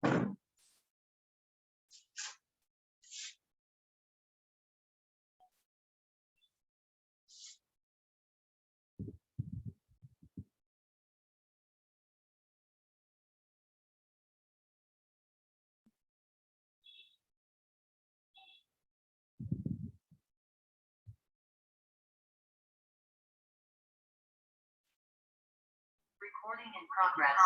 Recording in progress.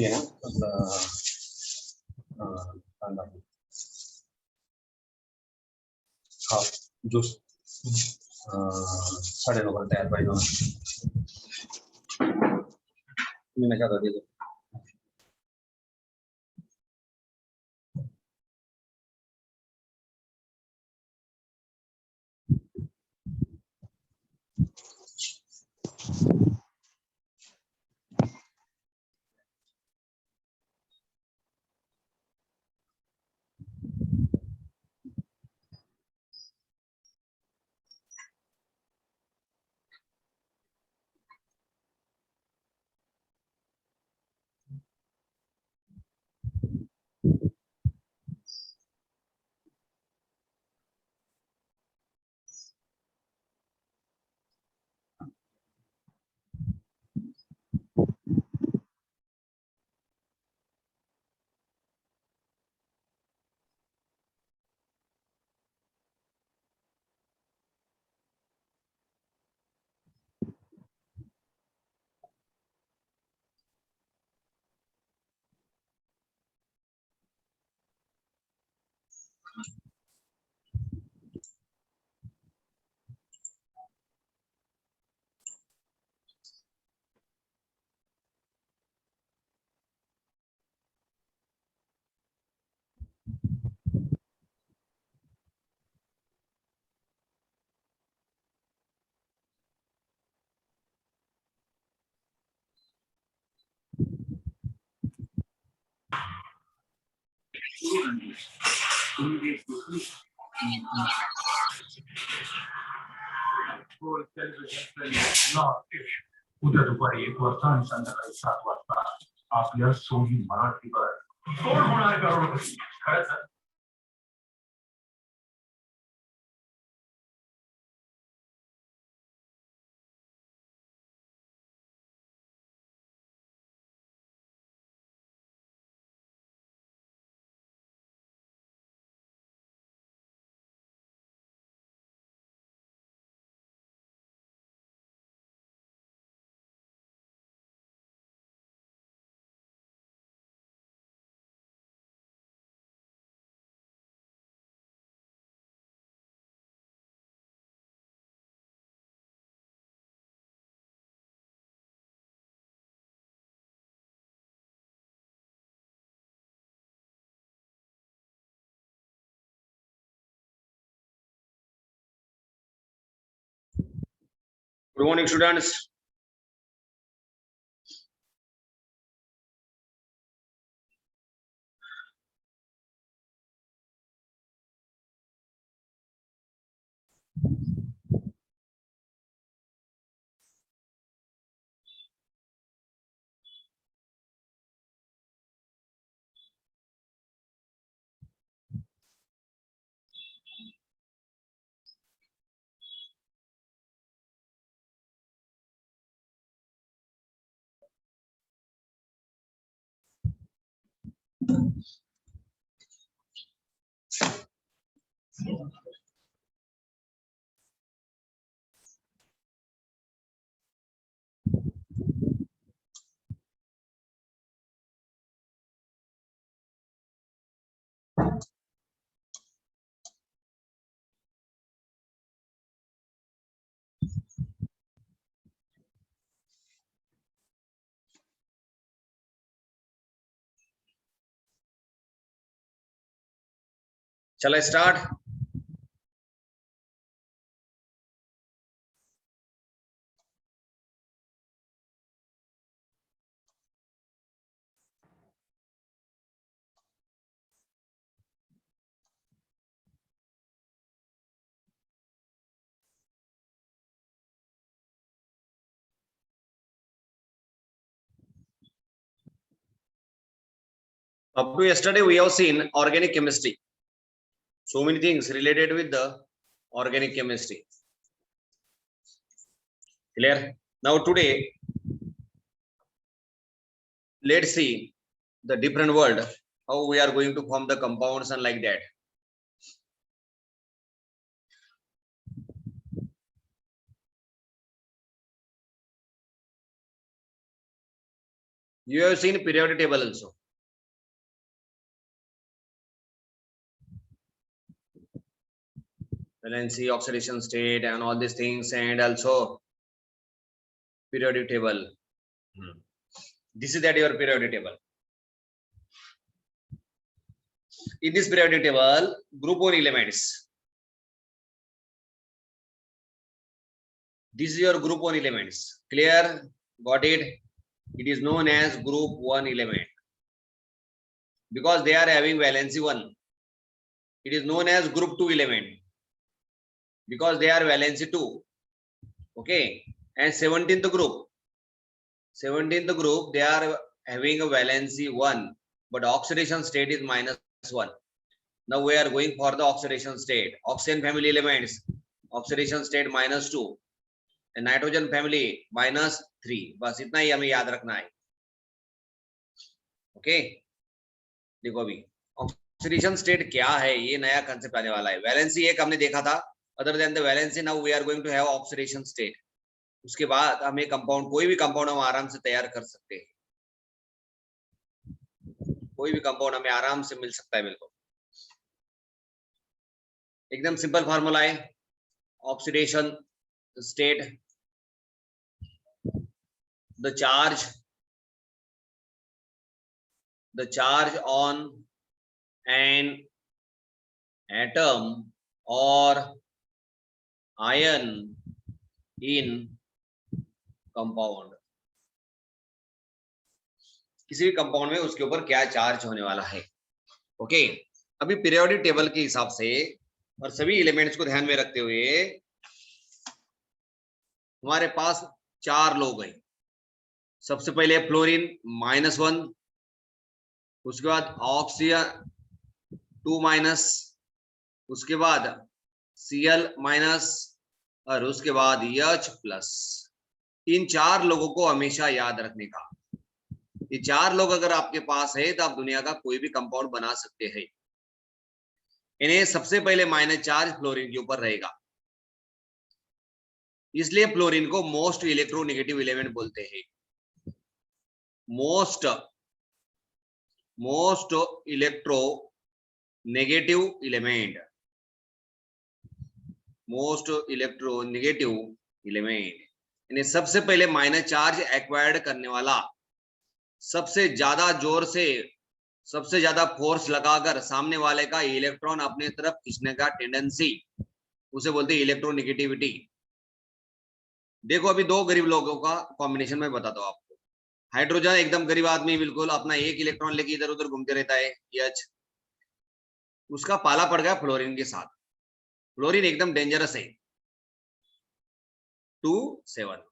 Iya, हाँ juice 9:30 पर तैयार भाई मैंने क्या कर दिया उद्या दुपारी 1 वाजता आणि संध्याकाळी 7 वाजता आपल्या सोनी मराठीवर कोण होणार करोडपती खरंच Good morning, students. Shall I start? Up to yesterday, we have seen organic chemistry. So many things related with the organic chemistry. Clear? Now today, let's see the different world, how we are going to form the compounds and like that. You have seen periodic table also. Valency, oxidation state, and all these things, and also periodic table. This is that your periodic table. In this periodic table, group 1 elements. This is your group 1 elements. Clear? Got it? It is known as group 1 element because they are having valency 1. It is known as group 2 element because they are valency 2. Okay. And 17th group. 17th group, they are having a valency 1, but oxidation state is -1. Now we are going for the oxidation state. Oxygen family elements, oxidation state -2. And nitrogen family -3. बस इतना ही हमें याद रखना है. Okay, देखो अभी oxidation state क्या है, ये नया कंसेप्ट आने वाला है. वैलेंसी एक हमने देखा था. Other than the valency now we are going to have oxidation state. उसके बाद हमें कंपाउंड, कोई भी कंपाउंड हम आराम से तैयार कर सकते हैं. कोई भी कंपाउंड हमें आराम से मिल सकता है. बिल्कुल एकदम सिंपल फॉर्मूला है. Oxidation state, the charge on an atom or ion in compound. किसी भी कंपाउंड में उसके ऊपर क्या चार्ज होने वाला है. ओके, अभी पीरियोडिक टेबल के हिसाब से और सभी एलिमेंट्स को ध्यान में रखते हुए हमारे पास 4 लोग हैं. सबसे पहले फ्लोरीन -1, उसके बाद ऑक्सीजन 2-, उसके बाद Cl- और उसके बाद H+. इन 4 लोगों को हमेशा याद रखने का. ये 4 लोग अगर आपके पास है तो आप दुनिया का कोई भी कंपाउंड बना सकते हैं. इन्हें सबसे पहले माइनस चार्ज फ्लोरीन के ऊपर रहेगा, इसलिए फ्लोरीन को मोस्ट इलेक्ट्रोनेगेटिव एलिमेंट बोलते हैं. Most electronegative element. Most electronegative element यानी सबसे पहले माइनस चार्ज एक्वायर्ड करने वाला, सबसे ज्यादा जोर से, सबसे ज्यादा फोर्स लगाकर सामने वाले का इलेक्ट्रॉन अपने तरफ खींचने का टेंडेंसी, उसे बोलते हैं इलेक्ट्रोनेगेटिविटी. देखो अभी 2 गरीब लोगों का कॉम्बिनेशन में बताता हूं आपको. हाइड्रोजन एकदम गरीब आदमी, बिल्कुल अपना एक इलेक्ट्रॉन लेके इधर उधर घूमते रहता है, H. उसका पाला पड़ गया फ्लोरीन के साथ. फ्लोरीन एकदम डेंजरस है, 2-7.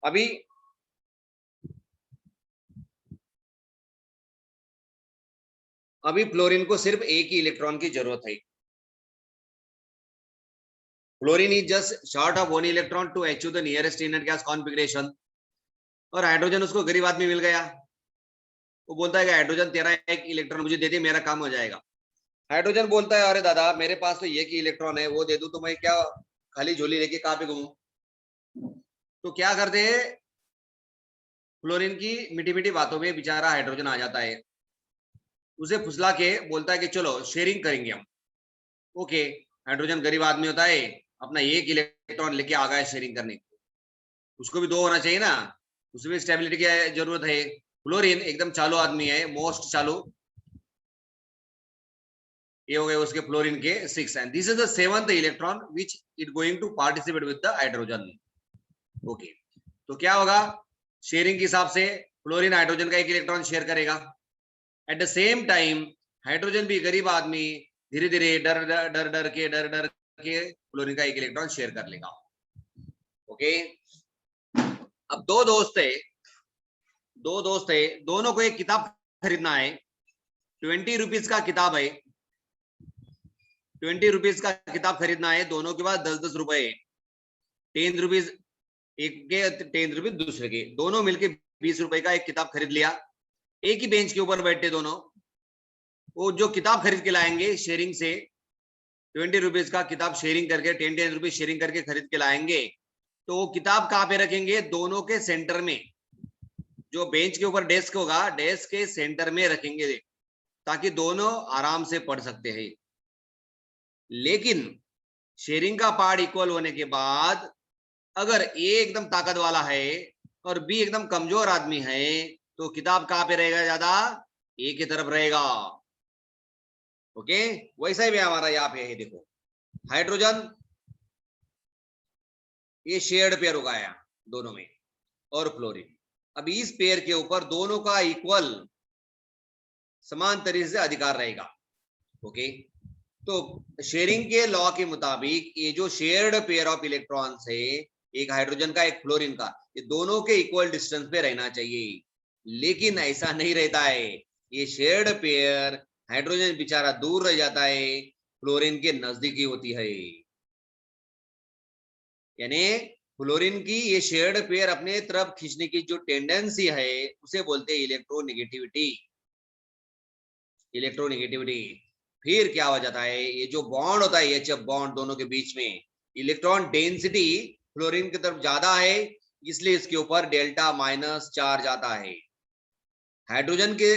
अभी फ्लोरीन को सिर्फ एक ही इलेक्ट्रॉन की जरूरत है. Fluorine is just short of 1 electron to achieve the nearest inert gas configuration. और हाइड्रोजन उसको गरीब आदमी मिल गया, वो बोलता है कि हाइड्रोजन तेरा एक इलेक्ट्रॉन मुझे दे दे, मेरा काम हो जाएगा. हाइड्रोजन बोलता है अरे दादा मेरे पास तो एक ही इलेक्ट्रॉन है, वो दे दूं तो मैं क्या खाली झोली लेके कहां पे घूमूं. तो क्या करते हैं, फ्लोरीन की मीठी मीठी बातों में बेचारा हाइड्रोजन आ जाता है, उसे फुसला के बोलता है कि चलो शेयरिंग करेंगे हम. ओके, हाइड्रोजन गरीब आदमी होता है, अपना एक इलेक्ट्रॉन लेके आ गया शेयरिंग करने. उसको भी 2 होना चाहिए ना, उसमें स्टेबिलिटी की जरूरत है. फ्लोरीन एकदम चालू आदमी है, मोस्ट चालू. ये हो गए उसके फ्लोरीन के 6, and this is the 7th electron which it going to participate with the hydrogen. Okay, तो क्या होगा, शेयरिंग के हिसाब से फ्लोरीन हाइड्रोजन का एक इलेक्ट्रॉन शेयर करेगा. At the same time hydrogen भी गरीब आदमी धीरे धीरे डर के फ्लोरीन का एक इलेक्ट्रॉन शेयर कर लेगा. ओके, अब 2 दोस्त है, दोनों को एक किताब खरीदना है. ₹20 का किताब है, ₹20 का किताब खरीदना है, दोनों के पास 10-10 रुपए, ₹10 एक के, ₹10 दूसरे के, दोनों मिलके ₹20 का एक किताब खरीद लिया, एक ही बेंच के ऊपर बैठे दोनों। वो जो किताब खरीद के लाएंगे शेयरिंग से, ₹20 का किताब शेयरिंग करके, 10 रुपीज शेयरिंग करके खरीद के लाएंगे, तो वो किताब कहाँ पे रखेंगे? दोनों के सेंटर में, जो बेंच के ऊपर डेस्क होगा, डेस्क के सेंटर में रखेंगे, ताकि दोनों आराम से पढ़ सकते हैं। लेकिन शेयरिंग का पार्ट इक्वल होने के बाद अगर ए एकदम ताकत वाला है और बी एकदम कमजोर आदमी है, तो किताब कहाँ पे रहेगा? ज्यादा ए की तरफ रहेगा। ओके, वैसा ही भी हमारा यहाँ पे है, देखो हाइड्रोजन ये शेयर्ड पेयर उगाया दोनों में, और फ्लोरीन, अब इस पेयर के ऊपर दोनों का इक्वल समान तरीके से अधिकार रहेगा। ओके, तो शेयरिंग के लॉ के मुताबिक ये जो शेयर्ड पेयर ऑफ इलेक्ट्रॉन्स है, एक हाइड्रोजन का एक फ्लोरीन का, ये दोनों के इक्वल डिस्टेंस पे रहना चाहिए। लेकिन ऐसा नहीं रहता है, ये शेयर्ड पेयर हाइड्रोजन बेचारा दूर रह जाता है, फ्लोरीन के नजदीकी होती है। यानी फ्लोरीन की ये शेयर्ड पेयर अपने तरफ खींचने की जो टेंडेंसी है, उसे बोलते हैं इलेक्ट्रोनेगेटिविटी। इलेक्ट्रोनेगेटिविटी फिर क्या हो जाता है? ये जो बॉन्ड होता है, एच बॉन्ड दोनों के बीच में, इलेक्ट्रॉन डेंसिटी फ्लोरीन की तरफ ज्यादा है, इसलिए इसके ऊपर डेल्टा माइनस चार्ज आता है। हाइड्रोजन के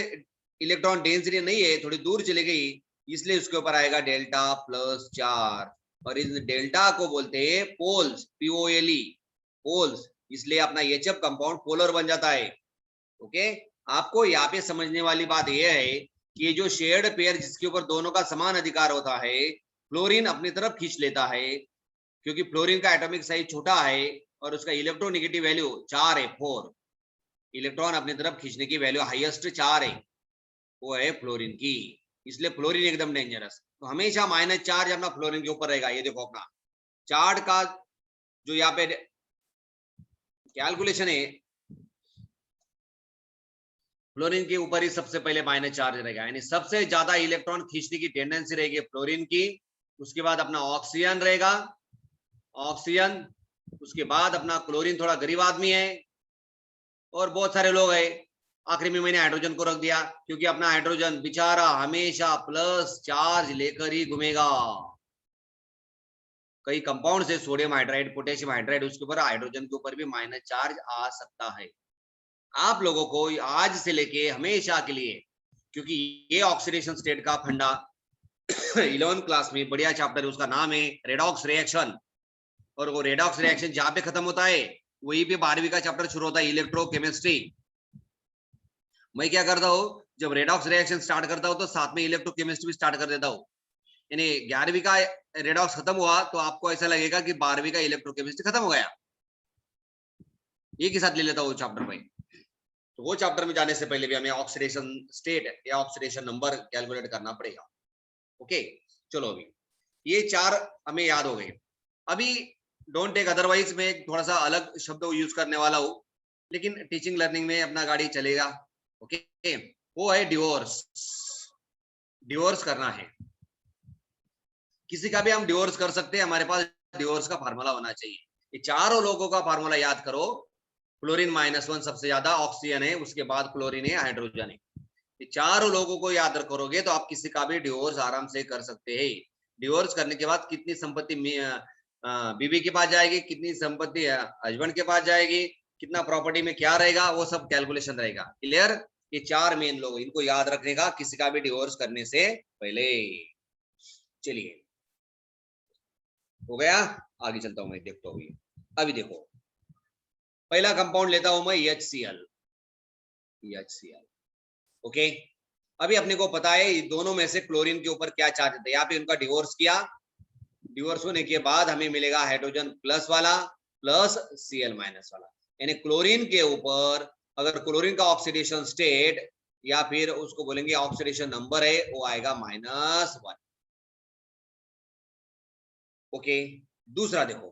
इलेक्ट्रॉन डेंसिटी नहीं है, थोड़ी दूर चली गई, इसलिए उसके ऊपर आएगा डेल्टा प्लस चार्ज, और इस डेल्टा को बोलते हैं पोल्स, POLE, पोल्स, इसलिए अपना एचएफ कंपाउंड पोलर बन जाता है। ओके, आपको यहाँ पे समझने वाली बात यह है कि ये जो शेयर्ड पेयर जिसके ऊपर दोनों का समान अधिकार होता है, फ्लोरीन अपनी तरफ खींच लेता है, क्योंकि फ्लोरीन का एटॉमिक साइज छोटा है और उसका इलेक्ट्रोनेगेटिव वैल्यू 4 है, 4 इलेक्ट्रॉन अपनी तरफ खींचने की वैल्यू हाईएस्ट 4 है, वो है फ्लोरीन की, इसलिए फ्लोरीन एकदम डेंजरस। तो हमेशा माइनस चार्ज अपना फ्लोरीन के ऊपर रहेगा। ये देखो अपना चार्ट का जो यहाँ पे कैलकुलेशन है, फ्लोरीन के ऊपर ही सबसे पहले माइनस चार्ज रहेगा, यानी सबसे ज्यादा इलेक्ट्रॉन खींचने की टेंडेंसी रहेगी फ्लोरीन की, उसके बाद अपना ऑक्सीजन रहेगा, ऑक्सीजन, उसके बाद अपना क्लोरीन थोड़ा गरीब आदमी है और बहुत सारे लोग है, आखिरी में मैंने हाइड्रोजन को रख दिया, क्योंकि अपना हाइड्रोजन बेचारा हमेशा प्लस चार्ज लेकर ही घूमेगा। कई कंपाउंड से सोडियम हाइड्राइड, पोटेशियम हाइड्राइड, उसके ऊपर हाइड्रोजन के ऊपर भी माइनस चार्ज आ सकता है। आप लोगों को आज से लेके हमेशा के लिए, क्योंकि ये ऑक्सीडेशन स्टेट का फंडा 11th क्लास में बढ़िया चैप्टर है, उसका नाम है रेडॉक्स रिएक्शन, और वो रेडॉक्स रिएक्शन जहां पे खत्म होता है वहीं पे 12वीं का चैप्टर शुरू होता है, इलेक्ट्रोकेमिस्ट्री। मैं क्या करता हूँ, जब रेडॉक्स रिएक्शन स्टार्ट करता हूँ तो साथ में इलेक्ट्रोकेमिस्ट्री भी स्टार्ट कर देता हूँ, यानी 11वीं का रेडॉक्स खत्म हुआ तो आपको ऐसा लगेगा कि 12वीं का इलेक्ट्रोकेमिस्ट्री खत्म हो गया, एक ही साथ ले लेता हूँ चैप्टर में। तो वो चैप्टर में जाने से पहले भी हमें ऑक्सीडेशन स्टेट या ऑक्सीडेशन नंबर कैलकुलेट करना पड़ेगा। ओके, चलो अभी ये 4 हमें याद हो गए। अभी डोंट टेक अदरवाइज में थोड़ा सा अलग शब्द यूज करने वाला हूँ, लेकिन टीचिंग लर्निंग में अपना गाड़ी चलेगा। ओके, वो है डिवोर्स। डिवोर्स करना है किसी का भी, हम डिवोर्स कर सकते हैं, हमारे पास डिवोर्स का फार्मूला होना चाहिए। ये चारों लोगों का फार्मूला याद करो, फ्लोरीन -1 सबसे ज्यादा, ऑक्सीजन है, उसके बाद क्लोरीन है, हाइड्रोजन है। ये चारों लोगों को याद करोगे तो आप किसी का भी डिवोर्स आराम से कर सकते हैं। डिवोर्स करने के बाद कितनी संपत्ति बीवी के पास जाएगी, कितनी संपत्ति हस्बैंड के पास जाएगी, कितना प्रॉपर्टी में क्या रहेगा, वो सब कैलकुलेशन रहेगा। क्लियर? ये 4 मेन लोग, इनको याद रखने का किसी का भी डिवोर्स करने से पहले। चलिए हो गया, आगे चलता हूं मैं, देखता हूँ। अभी देखो पहला कंपाउंड लेता हूं मैं HCl। ओके, अभी अपने को पता है दोनों में से क्लोरीन के ऊपर क्या चार्ज है, यहाँ पे उनका डिवोर्स किया, डिवोर्स होने के बाद हमें मिलेगा हाइड्रोजन प्लस वाला प्लस Cl माइनस वाला, यानी क्लोरीन के ऊपर अगर क्लोरीन का ऑक्सीडेशन स्टेट या फिर उसको बोलेंगे ऑक्सीडेशन नंबर है, वो आएगा -1। ओके, दूसरा देखो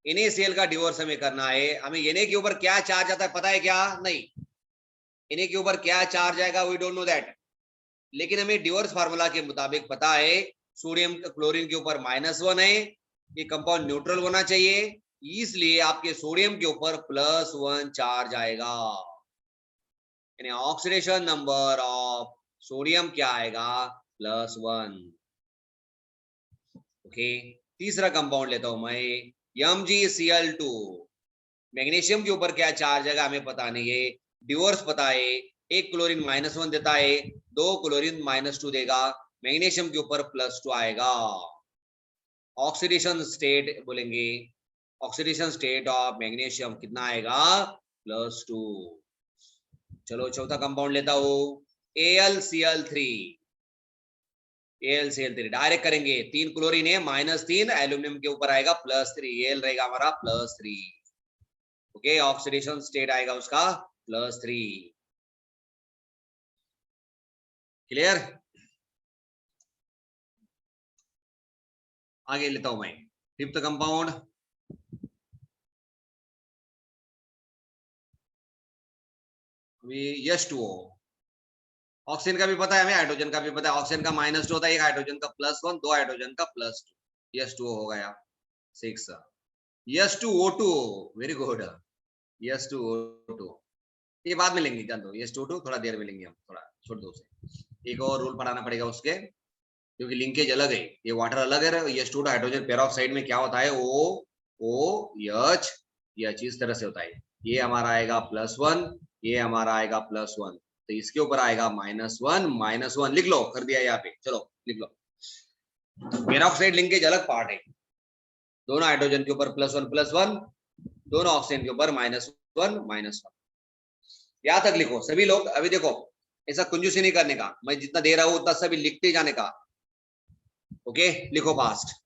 NaCl का डिवोर्स हमें करना है। हमें Na के ऊपर क्या चार्ज आता है पता है क्या? नहीं, इन्हीं के ऊपर क्या चार्ज आएगा वी डोंट नो दैट, लेकिन हमें डिवोर्स फार्मूला के मुताबिक पता है सोडियम क्लोरीन के ऊपर -1 है, ये कंपाउंड न्यूट्रल होना चाहिए, इसलिए आपके सोडियम के ऊपर +1 चार्ज आएगा, यानी ऑक्सीडेशन नंबर ऑफ सोडियम क्या आएगा +1। ओके, तीसरा कंपाउंड लेता हूं मैं MgCl2, मैग्नीशियम के ऊपर क्या चार्ज आएगा हमें पता नहीं है, डिवोर्स पता है, एक क्लोरीन -1 देता है, 2 क्लोरीन -2 देगा, मैग्नीशियम के ऊपर +2 आएगा। ऑक्सीडेशन स्टेट बोलेंगे, ऑक्सीडेशन स्टेट ऑफ मैग्नीशियम कितना आएगा +2। चलो चौथा कंपाउंड लेता हूं AlCl3, AlCl3 डायरेक्ट करेंगे, 3 क्लोरीन है -3, एल्यूमिनियम के ऊपर आएगा +3, Al रहेगा हमारा +3। ओके, ऑक्सीडेशन स्टेट आएगा उसका +3। क्लियर? आगे लेता हूं मैं फिफ्थ कंपाउंड, H2O। ऑक्सीजन का भी पता है हमें, हाइड्रोजन का भी पता है, ऑक्सीजन का -2 होता है, एक हाइड्रोजन का +1, 2 हाइड्रोजन का +2, H2O हो गया 6। H2O2, वेरी गुड, H2O2 ये बाद में लेंगे, जान दो, H2O2 थोड़ा देर में लेंगे हम, थोड़ा छोड़ दो उसे, एक और रूल पढ़ाना पड़ेगा उसके, क्योंकि लिंकेज अलग है, ये वाटर अलग है, H2O हाइड्रोजन पेरोक्साइड में क्या होता है OH इस तरह से होता है, ये हमारा आएगा +1, ये हमारा आएगा +1, तो इसके ऊपर आएगा -1 लिख लो, कर दिया यहाँ पे, चलो लिख लो। पेरोक्साइड लिंकेज अलग पार्ट है, दोनों हाइड्रोजन के ऊपर +1 दोनों ऑक्सीजन के ऊपर -1 यहां तक लिखो सभी लोग। अभी देखो ऐसा कंजूसी नहीं करने का, मैं जितना दे रहा हूं उतना सभी लिखते जाने का। ओके, लिखो फास्ट।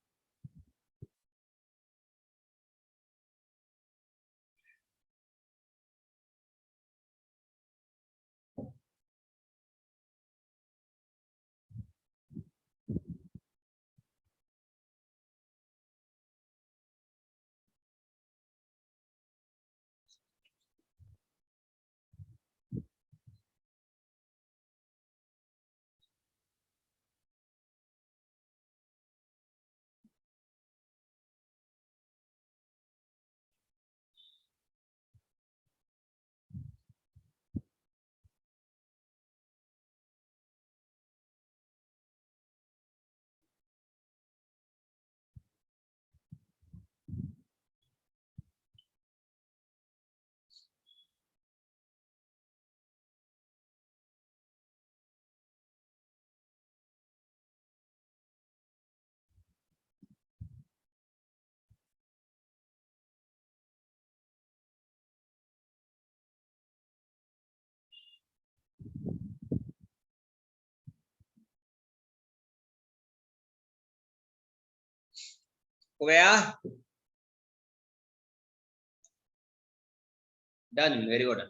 हो गया, done, very good.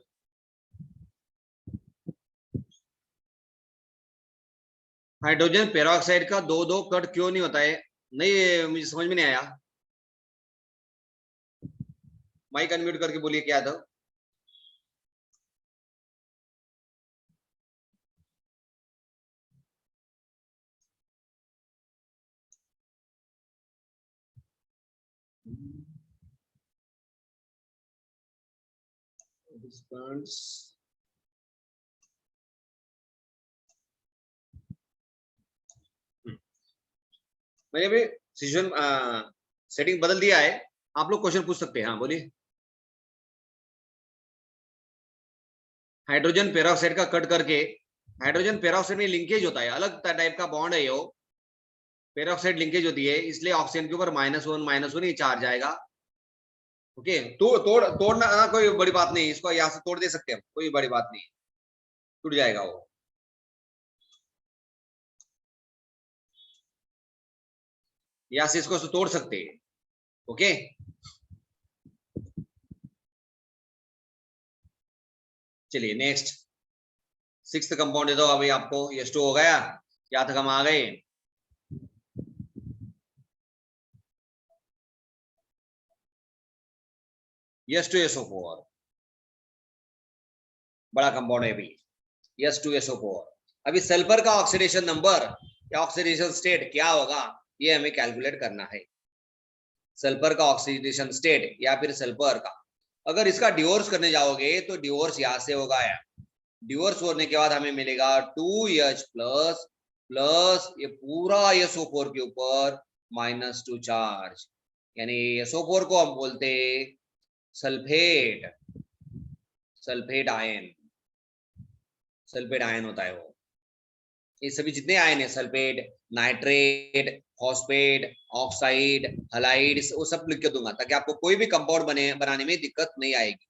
Hydrogen peroxide का 2-2 कट क्यों नहीं होता है? नहीं, मुझे समझ में नहीं आया, माइक अनम्यूट करके बोलिए क्या था। मैंने अभी सिचुएशन सेटिंग बदल दिया है, आप लोग क्वेश्चन पूछ सकते हैं, हाँ बोलिए। हाइड्रोजन पेरोक्साइड का कट करके, हाइड्रोजन पेरोक्साइड में लिंकेज होता है, अलग टाइप का बॉन्ड है ये, पेरोक्साइड लिंकेज होती है, इसलिए ऑक्सीजन के ऊपर -1 ही चार्ज आएगा। ओके, तोड़ना कोई बड़ी बात नहीं, इसको यहाँ से तोड़ दे सकते हैं, कोई बड़ी बात नहीं, टूट जाएगा वो। यहाँ से इसको तोड़ सकते हैं। ओके, चलिए नेक्स्ट, सिक्स्थ कंपाउंड दे दो अभी आपको, H2 हो गया, यहाँ तक हम आ गए। H2SO4, बड़ा कंपाउंड है अभी S2SO4। अभी सल्फर का ऑक्सीडेशन नंबर या ऑक्सीडेशन स्टेट क्या होगा ये हमें कैलकुलेट करना है। सल्फर का ऑक्सीडेशन स्टेट या फिर सल्फर का, अगर इसका डिवोर्स करने जाओगे तो डिवोर्स यहां से होगा यार। डिवोर्स होने के बाद हमें मिलेगा 2H प्लस प्लस ये पूरा SO4 के ऊपर -2 चार्ज, यानी SO4 को हम बोलते sulphate, sulphate ion, sulphate ion होता है वो। ये सभी जितने आयन है sulphate, nitrate, phosphate, oxide, halide, वो सब लिख के दूंगा ताकि आपको कोई भी कंपाउंड बनाने में दिक्कत नहीं आएगी।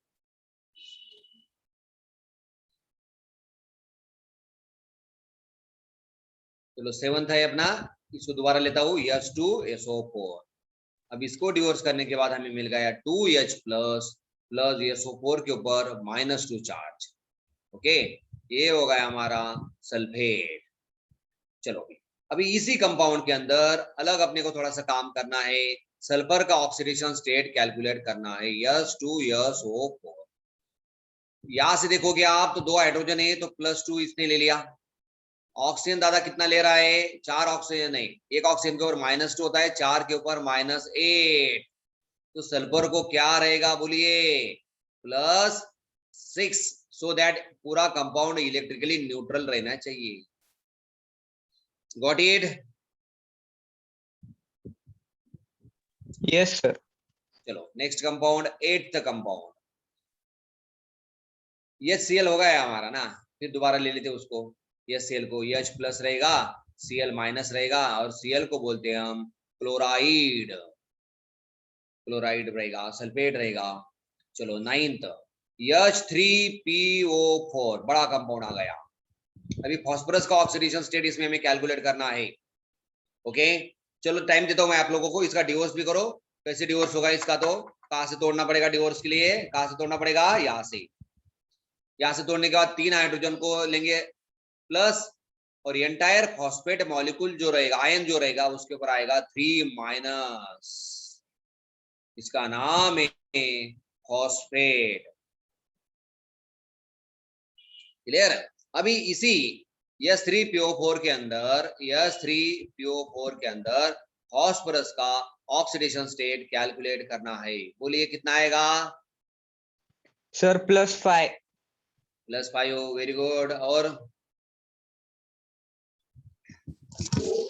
चलो 7th है अपना, इसको दोबारा लेता हूँ H2SO4। अब इसको डिवोर्स करने के बाद हमें मिल गया 2H प्लस प्लस SO4 के ऊपर -2 चार्ज। ओके, ये हो गया हमारा सल्फेट। चलो अभी इसी कंपाउंड के अंदर अलग अपने को थोड़ा सा काम करना है, सल्फर का ऑक्सीडेशन स्टेट कैलकुलेट करना है H2SO4। यहां से देखोगे आप तो 2 हाइड्रोजन है तो +2 इसने ले लिया। ऑक्सीजन दादा कितना ले रहा है, 4 ऑक्सीजन है, एक ऑक्सीजन के ऊपर -2 होता है, 4 के ऊपर -8, तो सल्फर को क्या रहेगा बोलिए +6, सो दैट पूरा कंपाउंड इलेक्ट्रिकली न्यूट्रल रहना चाहिए। Got it? Yes sir. चलो नेक्स्ट कंपाउंड, 8th कंपाउंड, ये Cl हो गया हमारा ना, फिर दोबारा ले लेते उसको, ये Cl को H प्लस रहेगा, Cl माइनस रहेगा, और Cl को बोलते हैं हम क्लोराइड, क्लोराइड रहेगा, सल्फेट रहेगा। चलो 9th H3PO4, बड़ा कंपाउंड आ गया। अभी फास्फोरस का ऑक्सीडेशन स्टेट इसमें हमें कैलकुलेट करना है। ओके, चलो टाइम देता हूं मैं आप लोगों को, इसका डिवोर्स भी करो। कैसे डिवोर्स होगा इसका, तो कहां से तोड़ना पड़ेगा डिवोर्स के लिए, कहां से तोड़ना पड़ेगा, यहां से। यहां से तोड़ने के बाद 3 हाइड्रोजन को लेंगे प्लस, और एंटायर फॉस्फेट मॉलिक्यूल जो रहेगा, आयन जो रहेगा, उसके ऊपर आएगा 3-, इसका नाम है फॉस्फेट। क्लियर? अभी इसी H3PO4 के अंदर, H3PO4 के अंदर फॉस्फोरस का ऑक्सीडेशन स्टेट कैलकुलेट करना है। बोलिए कितना आएगा सर +5। +5, very good. और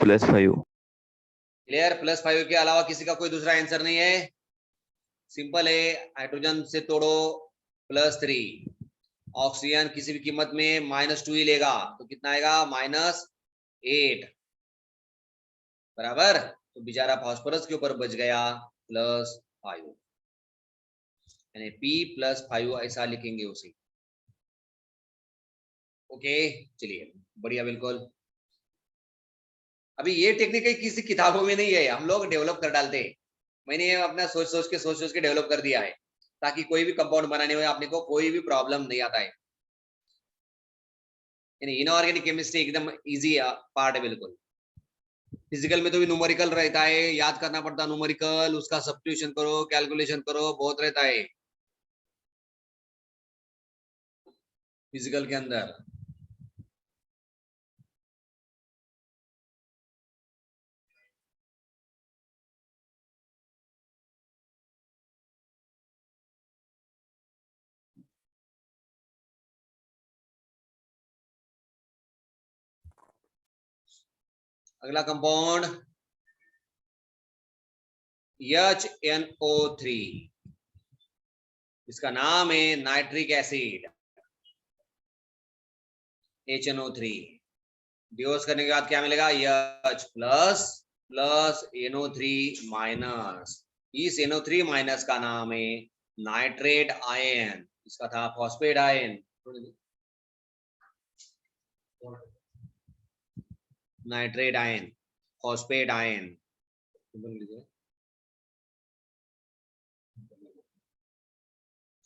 +5। क्लियर? +5 के अलावा किसी का कोई दूसरा आंसर नहीं है? सिंपल है, हाइड्रोजन से तोड़ो +3, ऑक्सीजन किसी भी कीमत में -2 ही लेगा तो कितना आएगा -8, बराबर। तो बेचारा फास्फोरस के ऊपर बच गया +5, यानी P+5 ऐसा लिखेंगे उसे। ओके चलिए बढ़िया, बिल्कुल। अभी ये टेक्निक किसी किताबों में नहीं है, हम लोग डेवलप कर डालते हैं। मैंने अपना सोच सोच के डेवलप कर दिया है ताकि कोई भी कंपाउंड बनाने में आपने को कोई भी प्रॉब्लम नहीं आता है। इनऑर्गेनिक केमिस्ट्री एकदम इजी पार्ट है बिल्कुल। फिजिकल में तो भी न्यूमेरिकल रहता है, याद करना पड़ता है न्यूमेरिकल, उसका सब्स्टिट्यूशन करो, कैलकुलेशन करो, बहुत रहता है फिजिकल के अंदर। अगला कंपाउंड HNO3, इसका नाम है नाइट्रिक एसिड, HNO3। डिवोर्स करने के बाद क्या मिलेगा, H plus plus NO3 minus, इस NO3 माइनस का नाम है नाइट्रेट आयन, इसका था phosphate ion, nitrate ion, phosphate ion.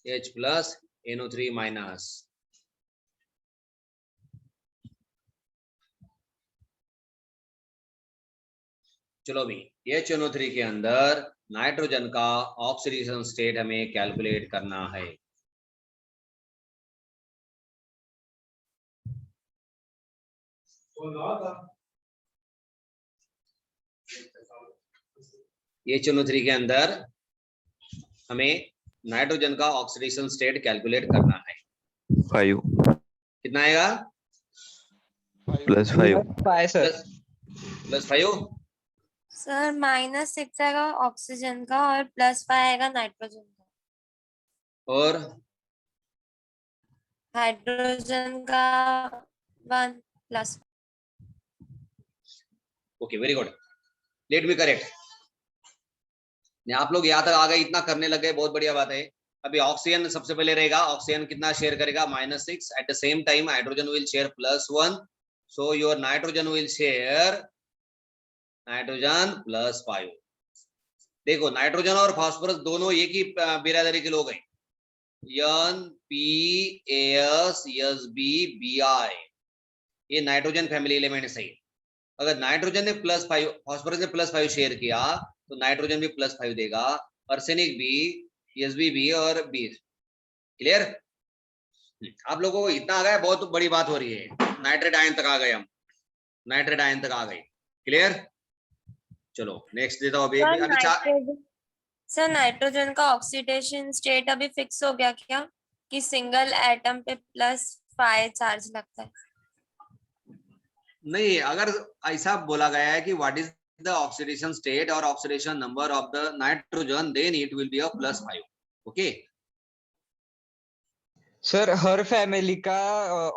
H plus NO3 minus. चलो भी HNO3 के अंदर नाइट्रोजन का ऑक्सीडेशन स्टेट हमें कैलकुलेट करना है। HNO3 के अंदर हमें नाइट्रोजन का ऑक्सीडेशन स्टेट कैलकुलेट करना है। 5 कितना आएगा? +5 5 सर। +5 सर -6 आएगा ऑक्सीजन का और +5 आएगा नाइट्रोजन का। और हाइड्रोजन का 1+। Okay, very good, let me correct. आप लोग यहाँ तक आ गए, इतना करने लग गए, बहुत बढ़िया बात है। अभी ऑक्सीजन सबसे पहले रहेगा, ऑक्सीजन कितना शेयर करेगा? -6। At the same time hydrogen will share +1, so your nitrogen will share nitrogen +5। देखो नाइट्रोजन और फास्फोरस दोनों एक ही बिरादरी के लोग हैं, NPASSBBI, ये नाइट्रोजन फैमिली एलिमेंट्स है। अगर नाइट्रोजन ने +5, फास्फोरस ने +5 शेयर किया तो नाइट्रोजन भी +5 देगा, आर्सेनिक भी, एसबी भी और बी। क्लियर? आप लोगों को इतना आ गया, बहुत बड़ी बात हो रही है। नाइट्रेट आयन तक आ गए हम, नाइट्रेट आयन तक आ गए। क्लियर? चलो नेक्स्ट देता हूं। अभी सर नाइट्रोजन का ऑक्सीडेशन स्टेट अभी फिक्स हो गया क्या कि सिंगल एटम पे +5 चार्ज लगता है? नहीं, अगर ऐसा बोला गया है कि what is the oxidation state और oxidation number of the nitrogen, then it will be a +5। Okay sir हर फैमिली का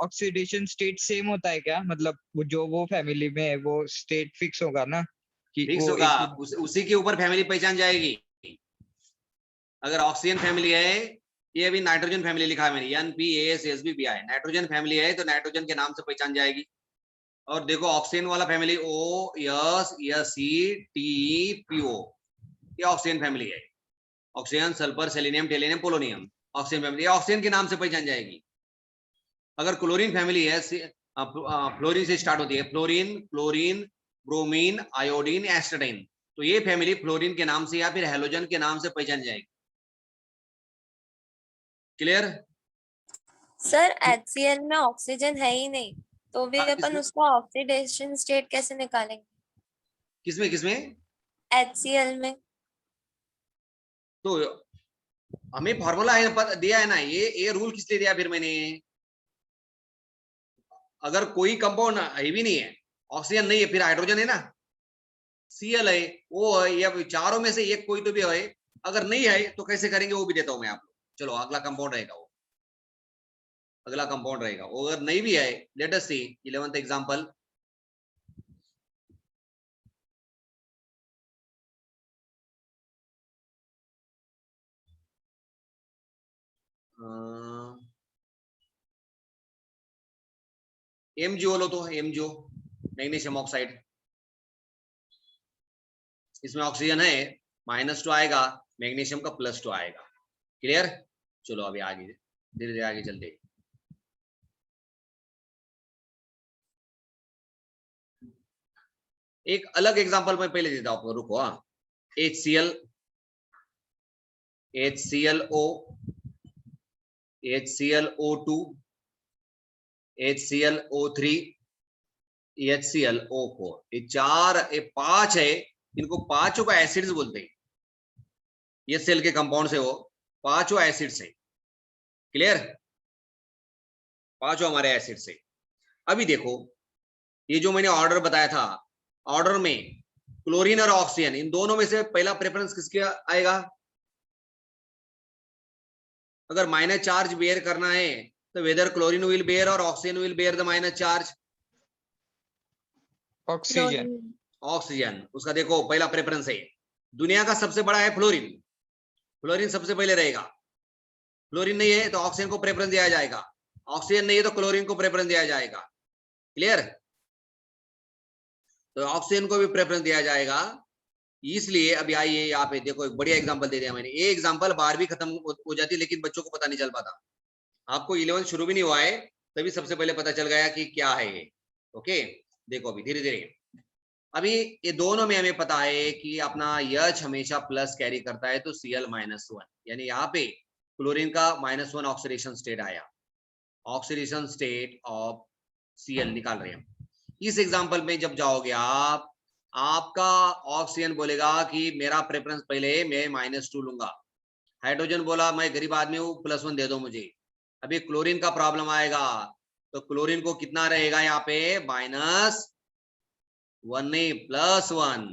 ऑक्सीडेशन स्टेट सेम होता है क्या? मतलब जो वो फैमिली में है वो स्टेट फिक्स होगा ना कि फिक्स वो होगा, एक उसी के ऊपर फैमिली पहचान जाएगी। अगर ऑक्सीजन फैमिली है, ये अभी नाइट्रोजन फैमिली लिखा है मैंने, NPASSBBI, नाइट्रोजन फैमिली है तो नाइट्रोजन के नाम से पहचान जाएगी। और देखो ऑक्सीजन वाला फैमिली OSSETPO, ये ऑक्सीजन फैमिली है। Oxygen, sulphur, selenium, tellurium, polonium, oxygen family, oxygen के नाम से पहचान जाएगी। अगर क्लोरीन फैमिली है, फ्लोरीन से स्टार्ट होती है, fluorine, chlorine, bromine, iodine, astatine, तो ये फैमिली फ्लोरीन के नाम से या फिर हेलोजन के नाम से पहचान जाएगी। क्लियर? सर HCl में ऑक्सीजन है ही नहीं तो भी अपन किसमें? उसका ऑक्सीडेशन स्टेट कैसे निकालेंगे? किसमें किसमें? HCl में। तो हमें फॉर्मूला है, दिया है ना, ये रूल किस लिए दिया फिर मैंने? अगर कोई कंपाउंड है भी नहीं है, ऑक्सीजन नहीं है, फिर हाइड्रोजन है ना, Cl है, O है, या चारों में से एक कोई तो भी है। अगर नहीं है तो कैसे करेंगे वो भी देता हूं मैं आपको। चलो अगला कंपाउंड रहेगा, वो अगला कंपाउंड रहेगा। वो अगर नहीं भी है, लेट अस सी 11th एग्जांपल। MgO लो तो, MgO, मैग्नीशियम ऑक्साइड। इसमें ऑक्सीजन है, -2 आएगा, मैग्नीशियम का +2 आएगा। क्लियर? चलो अभी आगे धीरे धीरे आगे चलते। एक अलग एग्जांपल मैं पहले देता हूं आपको, रुको। HCl, HClO, HClO2, HClO3, HClO4, ये 5 है। इनको पांचों का एसिड्स बोलते हैं। ये सेल के कंपाउंड से, वो पांचों एसिड्स है। क्लियर? पांचों हमारे एसिड्स है। अभी देखो, ये जो मैंने ऑर्डर बताया था, ऑर्डर में क्लोरीन और ऑक्सीजन, इन दोनों में से पहला प्रेफरेंस किसके आएगा? अगर माइनस चार्ज बेयर करना है तो वेदर क्लोरीन विल बेयर और oxygen will bear the minus charge? Oxygen. Oxygen, उसका देखो पहला प्रेफरेंस है। दुनिया का सबसे बड़ा है फ्लोरीन, फ्लोरीन सबसे पहले रहेगा। फ्लोरीन नहीं है तो ऑक्सीजन को प्रेफरेंस दिया जाएगा, ऑक्सीजन नहीं है तो क्लोरीन को प्रेफरेंस दिया जाएगा। क्लियर? तो ऑक्सीजन को भी प्रेफरेंस दिया जाएगा। इसलिए अभी आइए यहाँ पे देखो, एक बढ़िया एग्जांपल दे दिया मैंने। ये एग्जांपल 12वीं खत्म हो जाती है लेकिन बच्चों को पता नहीं चल पाता। आपको 11th शुरू भी नहीं हुआ है तभी सबसे पहले पता चल गया कि क्या है ये। ओके, देखो अभी धीरे धीरे। अभी ये दोनों में हमें पता है कि अपना H हमेशा प्लस कैरी करता है, तो Cl-1, यानी यहाँ पे क्लोरीन का -1 ऑक्सीडेशन स्टेट आया। ऑक्सीडेशन स्टेट ऑफ Cl निकाल रहे हैं हम। इस एग्जांपल में जब जाओगे आप, आपका ऑक्सीजन बोलेगा कि मेरा प्रेफरेंस पहले मैं -2 लूंगा, हाइड्रोजन बोला मैं गरीब आदमी हूँ +1 दे दो मुझे। अभी क्लोरीन का प्रॉब्लम आएगा, तो क्लोरीन को कितना रहेगा यहाँ पे -1 नहीं +1।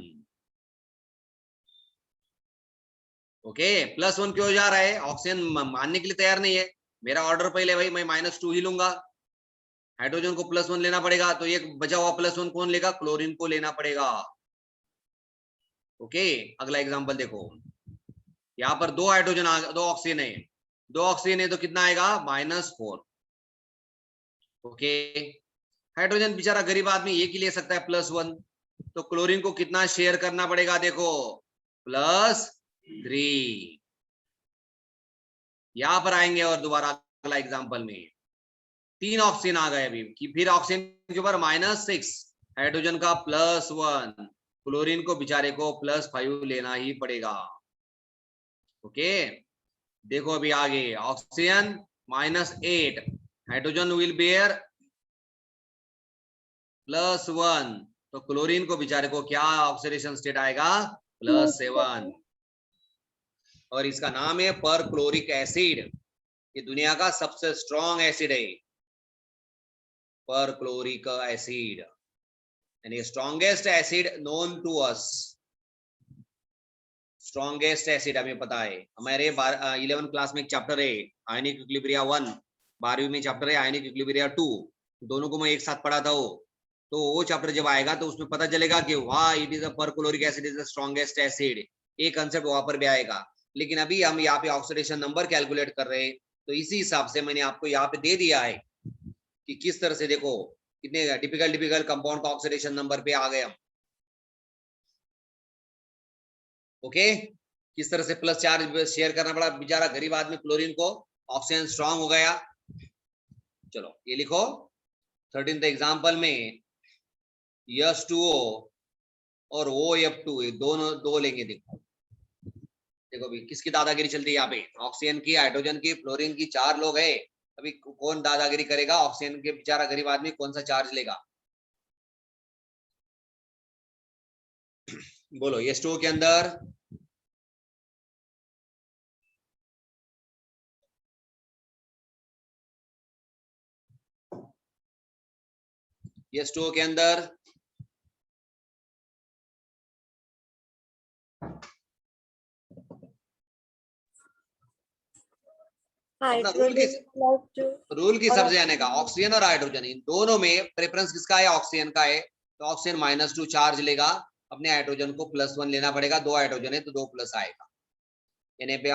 ओके, +1 क्यों जा रहा है? ऑक्सीजन मानने के लिए तैयार नहीं है। मेरा ऑर्डर पहले भाई मैं -2 ही लूंगा, हाइड्रोजन को +1 लेना पड़ेगा, तो एक बचा हुआ +1 कौन लेगा? क्लोरीन को लेना पड़ेगा। ओके, अगला एग्जांपल देखो, यहाँ पर 2 हाइड्रोजन दो ऑक्सीजन है, 2 ऑक्सीजन है तो कितना आएगा -4। ओके, हाइड्रोजन बेचारा गरीब आदमी एक ही ले सकता है +1, तो क्लोरीन को कितना शेयर करना पड़ेगा? देखो +3। यहां पर आएंगे और दोबारा अगला एग्जांपल में 3 ऑक्सीजन आ गए अभी कि फिर ऑक्सीजन के ऊपर -6, हाइड्रोजन का +1, क्लोरीन को बेचारे को +5 लेना ही पड़ेगा। ओके, देखो अभी आगे ऑक्सीजन -8, हाइड्रोजन विल बेयर +1, तो क्लोरीन को बेचारे को क्या ऑक्सीडेशन स्टेट आएगा? +7, और इसका नाम है परक्लोरिक एसिड। ये दुनिया का सबसे स्ट्रॉन्ग एसिड है, परक्लोरिक एसिड, यानी strongest acid known to us. Strongest acid हमें पता है, हमारे 11th क्लास में एक चैप्टर है आयनिक इक्विलिब्रिया 1, 12वीं में चैप्टर है आयनिक इक्विलिब्रिया 2, दोनों को मैं एक साथ पढ़ा था। तो वो चैप्टर जब आएगा तो उसमें पता चलेगा कि वाह it is a perchloric acid is the strongest acid, एक कंसेप्ट वहां पर भी आएगा। लेकिन अभी हम यहाँ पे ऑक्सीडेशन नंबर कैलकुलेट कर रहे हैं, तो इसी हिसाब से मैंने आपको यहाँ पे दे दिया है कि किस तरह से देखो कितने टिपिकल कंपाउंड का ऑक्सीडेशन नंबर पे आ गए हम। ओके, किस तरह से प्लस चार्ज शेयर करना पड़ा बेचारा गरीब आदमी क्लोरीन को, ऑक्सीजन स्ट्रांग हो गया। चलो ये लिखो 13th एग्जांपल में H2O और OF2 दोनों 2 लेंगे। देखो अभी किसकी दादागिरी चलती है यहाँ पे, ऑक्सीजन की, हाइड्रोजन की, फ्लोरीन की, 4 लोग है। अभी कौन दादागिरी करेगा? ऑक्सीजन के बेचारा गरीब आदमी कौन सा चार्ज लेगा? बोलो H2O के अंदर H2O के अंदर अपना रूल के हिसाब से जाने का, ऑक्सीजन और हाइड्रोजन इन दोनों में प्रेफरेंस किसका है? ऑक्सीजन का है, तो ऑक्सीजन -2 चार्ज लेगा, अपने हाइड्रोजन को +1 लेना पड़ेगा। 2 हाइड्रोजन है तो 2 प्लस आएगा, यानी पे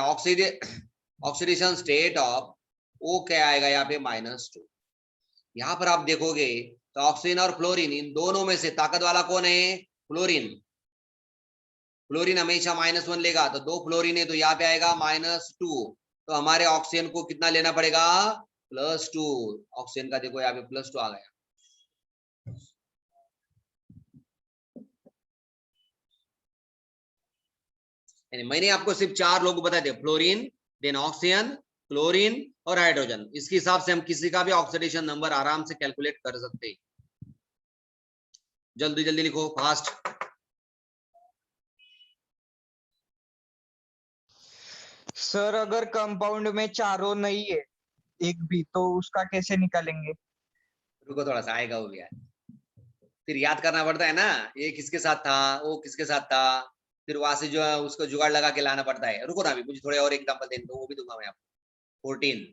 ऑक्सीडेशन स्टेट ऑफ O क्या आएगा यहाँ पे? -2। यहाँ पर आप देखोगे तो ऑक्सीजन और फ्लोरीन इन दोनों में से ताकत वाला कौन है? फ्लोरीन। फ्लोरीन हमेशा -1 लेगा, तो 2 फ्लोरीन है तो यहाँ पे आएगा -2, तो हमारे ऑक्सीजन को कितना लेना पड़ेगा? +2। ऑक्सीजन का देखो यहाँ पे +2 आ गया। मैंने आपको सिर्फ 4 लोग बताए थे, फ्लोरीन, देन ऑक्सीजन, क्लोरीन और हाइड्रोजन। इसके हिसाब से हम किसी का भी ऑक्सीडेशन नंबर आराम से कैलकुलेट कर सकते हैं। जल्दी जल्दी लिखो, फास्ट। सर अगर कंपाउंड में चारों नहीं है एक भी, तो उसका कैसे निकालेंगे? रुको थोड़ा सा, आएगा वो भी यार, फिर याद करना पड़ता है ना, ये किसके साथ था, वो किसके साथ था, फिर वहां से जो है उसको जुगाड़ लगा के लाना पड़ता है। रुको ना, अभी मुझे थोड़े और एग्जांपल देने दो, वो भी दूंगा मैं आपको। 14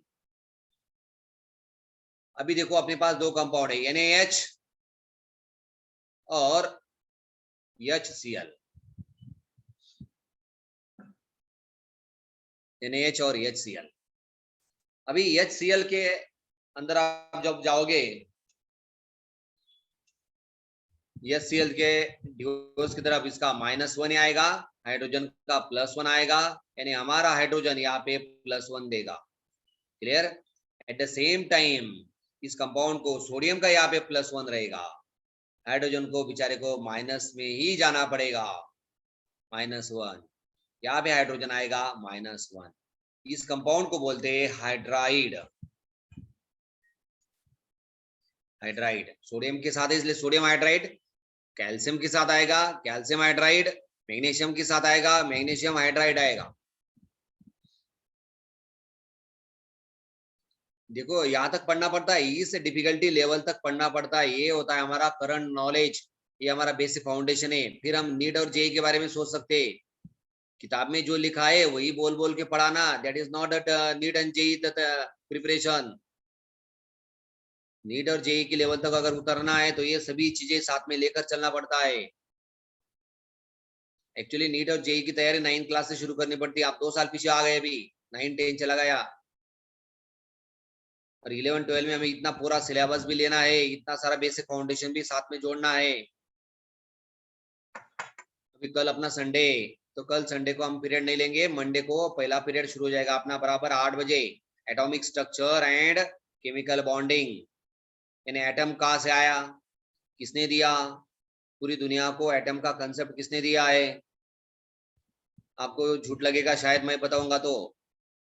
अभी देखो अपने पास 2 कंपाउंड है, NaH और HCl। NaH और HCl। अभी HCl के अंदर आप जब जाओगे, HCl के डिवोर्स की तरफ इसका -1 आएगा, हाइड्रोजन का +1 आएगा, यानी हमारा हाइड्रोजन यहाँ पे +1 देगा। Clear? At the same time इस कंपाउंड को सोडियम का यहाँ पे +1 रहेगा, हाइड्रोजन को बेचारे को माइनस में ही जाना पड़ेगा, -1। यहाँ पे हाइड्रोजन आएगा -1। इस कंपाउंड को बोलते हैं हाइड्राइड। हाइड्राइड सोडियम के साथ है इसलिए सोडियम हाइड्राइड, कैल्शियम के साथ आएगा कैल्शियम हाइड्राइड, मैग्नीशियम के साथ आएगा मैग्नीशियम हाइड्राइड आएगा। देखो यहाँ तक पढ़ना पड़ता है, इस डिफिकल्टी लेवल तक पढ़ना पड़ता है, ये होता है हमारा करंट नॉलेज, ये हमारा बेसिक फाउंडेशन है। फिर हम नीट और जेई के बारे में सोच सकते हैं, किताब में जो लिखा है वही बोल बोल के पढ़ाना, that is not NEET and JEE preparation. NEET और जेई के लेवल तक अगर उतरना है तो ये सभी चीजें साथ में लेकर चलना पड़ता है। एक्चुअली नीट और जेई की तैयारी 9th क्लास से शुरू करनी पड़ती है, आप 2 साल पीछे आ गए, अभी 9 10 चला गया, और 11 12 में हमें इतना पूरा सिलेबस भी लेना है, इतना सारा बेसिक फाउंडेशन भी साथ में जोड़ना है। अभी कल अपना संडे, तो कल संडे को हम पीरियड नहीं लेंगे, मंडे को पहला पीरियड शुरू हो जाएगा अपना बराबर 8 बजे, atomic structure and chemical bonding. यानी एटम कहाँ से आया, किसने दिया, पूरी दुनिया को एटम का कंसेप्ट किसने दिया है। आपको झूठ लगेगा शायद मैं बताऊंगा तो,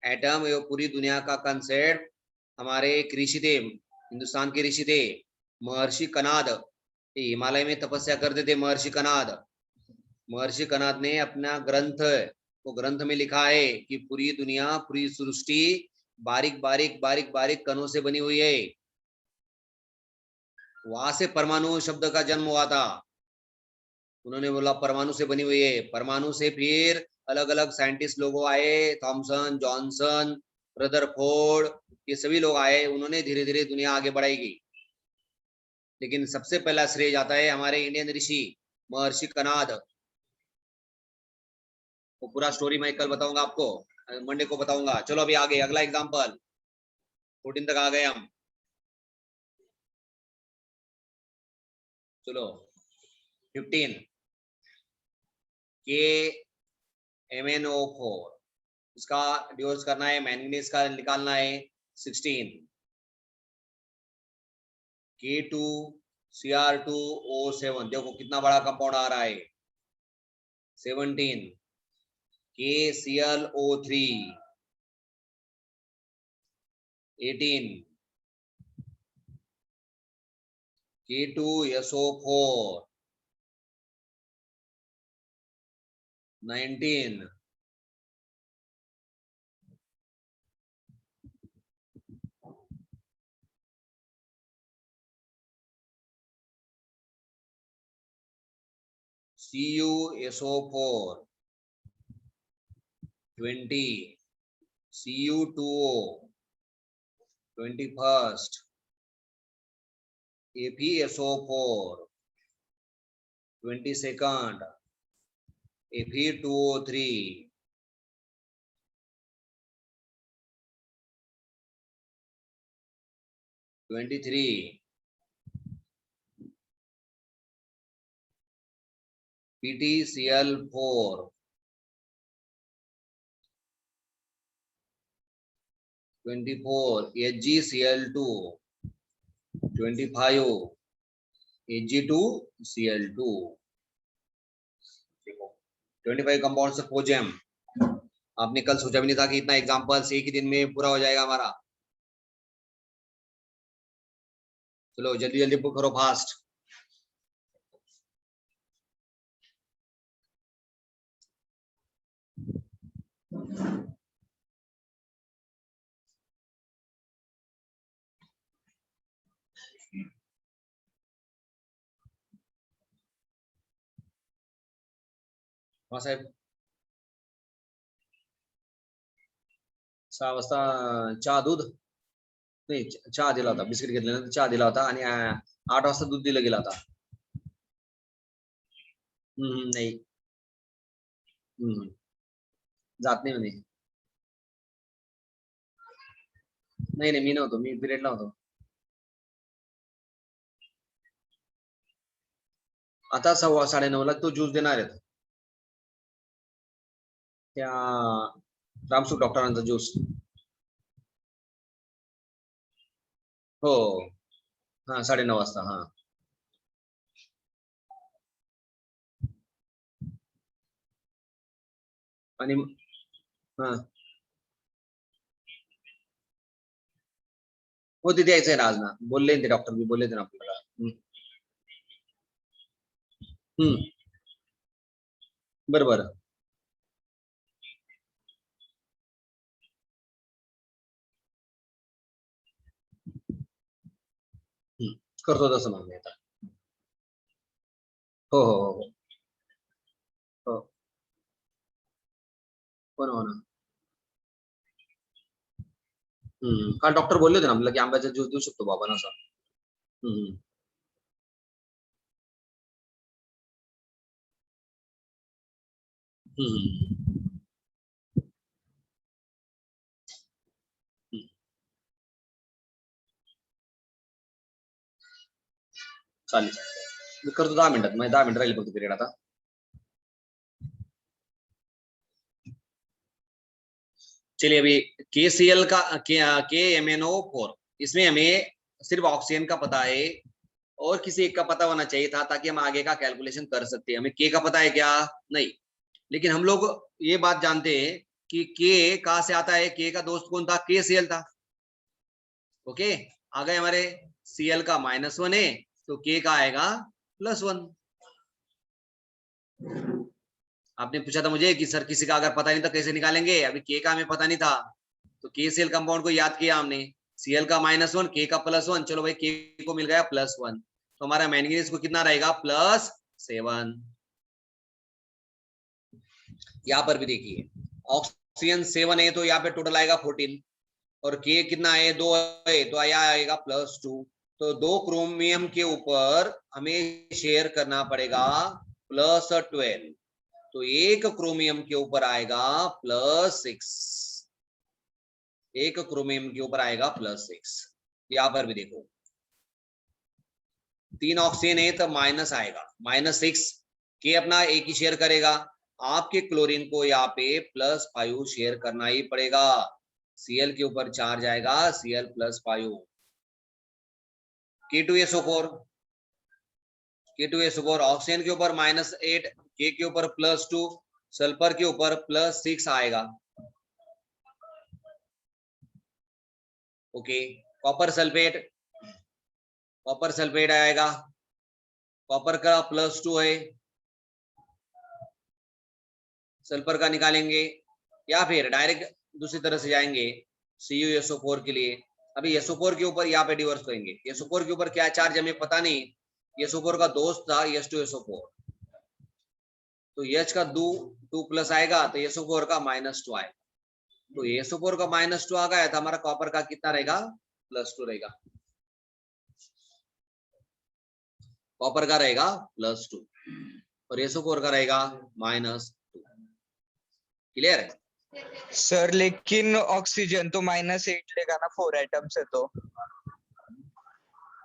एटम ये पूरी दुनिया का कंसेप्ट हमारे एक ऋषि थे, हिंदुस्तान के ऋषि थे महर्षि कनाद, ये हिमालय में तपस्या करते थे महर्षि कनाद। महर्षि कनाद ने अपना ग्रंथ, वो ग्रंथ में लिखा है कि पूरी दुनिया पूरी सृष्टि बारीक बारीक बारीक बारीक कणों से बनी हुई है, वहां से परमाणु शब्द का जन्म हुआ था। उन्होंने बोला परमाणु से बनी हुई है, परमाणु से फिर अलग अलग साइंटिस्ट लोगों आए, थॉमसन जॉनसन रदरफोर्ड, ये सभी लोग आए, उन्होंने धीरे धीरे दुनिया आगे बढ़ाएगी। लेकिन सबसे पहला श्रेय जाता है हमारे इंडियन ऋषि महर्षि कनाद। वो पूरा स्टोरी मैं कल बताऊंगा आपको, मंडे को बताऊंगा। चलो अभी आगे अगला एग्जांपल, 14 तक आ गए हम। चलो 15 के MnO4, इसका डिवोर्स करना है, मैंगनीज का निकालना है 16, K2Cr2O7, देखो कितना बड़ा कंपाउंड आ रहा है, 17 KClO3, 18 K2SO4, 19 CuSO4, 20 Cu2O, 21st FeSO4, 22nd Fe2O3, 23 PtCl4, 24 HgCl2, 25 Hg2Cl2। 25 compound से पोजेम, आपने कल सोचा भी नहीं था कि इतना एग्जांपल्स एक ही दिन में पूरा हो जाएगा हमारा। चलो जल्दी जल्दी बुक करो फास्ट। हाँ साहेब 6 वाजता चहा दूध नाही, चहा दिला होता, बिस्किट घेतल्यानंतर चहा दिला होता आणि 8 वाजता दूध दिलं गेला होता। नाही जात नाही म्हणे, नाही नाही मी नव्हतो, मी पिरियडला होतो। आता 9:15 ला तो ज्यूस देणार आहेत, त्या रामसुख डॉक्टरांचा ज्यूस। हो हा 9:30 वाजता, हा आणि हा हो तिथे यायचंय ना आज ना, बोलले ते डॉक्टर बी बोलले ते ना आपल्याला. बरोबर. करतो तसं मग मी आता. हो हो हो हो. हो हो ना, हो ना. काल डॉक्टर बोलले होते ना आपल्याला की आंब्याचा ज्यूस देऊ शकतो बाबा असं. हम्म. हम्म. हम्म. चालेल चालेल. मी करतो 10 मिनिटात, म्हणजे 10 मिनिटं राहील फक्त पिरियड आता. चलिए अभी KCl का KMnO4, इसमें हमें सिर्फ ऑक्सीजन का पता है और किसी एक का पता होना चाहिए था ताकि हम आगे का कैलकुलेशन कर सकते हैं. हमें K का पता है क्या? नहीं. लेकिन हम लोग ये बात जानते हैं कि K कहां से आता है. K का दोस्त कौन था? KCl था. ओके, आ गए हमारे. Cl का -1 है तो K का आएगा +1. आपने पूछा था मुझे कि सर किसी का अगर पता नहीं था कैसे निकालेंगे. अभी K का हमें पता नहीं था तो KCl कंपाउंड को याद किया हमने. Cl का -1, K का +1. चलो भाई K को मिल गया +1, तो हमारा मैंगनीज को कितना रहेगा? +7. यहाँ पर भी देखिए ऑक्सीजन 7 है तो यहाँ पे टोटल आएगा 14 और K कितना है? 2 है तो यहाँ आएगा +2. तो 2 क्रोमियम के ऊपर हमें शेयर करना पड़ेगा +12, तो एक क्रोमियम के ऊपर आएगा +6. एक क्रोमियम के ऊपर आएगा +6. यहां पर भी देखो 3 ऑक्सीजन है तो माइनस आएगा -6. के अपना एक ही शेयर करेगा. आपके क्लोरीन को यहाँ पे +5 शेयर करना ही पड़ेगा. Cl के ऊपर चार्ज आएगा Cl +5. K2SO4, K2SO4 ऑक्सीजन के ऊपर -8, K के ऊपर +2, सल्फर के ऊपर +6 आएगा. ओके, कॉपर सल्फेट आएगा. कॉपर का +2 है, सल्फर का निकालेंगे या फिर डायरेक्ट दूसरी तरह से जाएंगे CuSO4 के लिए. अभी SO4 के ऊपर यहाँ पे डिवर्स करेंगे. SO4 के ऊपर क्या चार्ज हमें पता नहीं. SO4 का दोस्त था H2SO4, तो H का 2+ आएगा तो SO4 का -2 आएगा. तो SO4 का -2 आ गया तो हमारा कॉपर का कितना रहेगा? +2 रहेगा. कॉपर का रहेगा +2 और SO4 का रहेगा -2. क्लियर है सर? लेकिन ऑक्सीजन तो -8 लेगा ना 4 एटम से, तो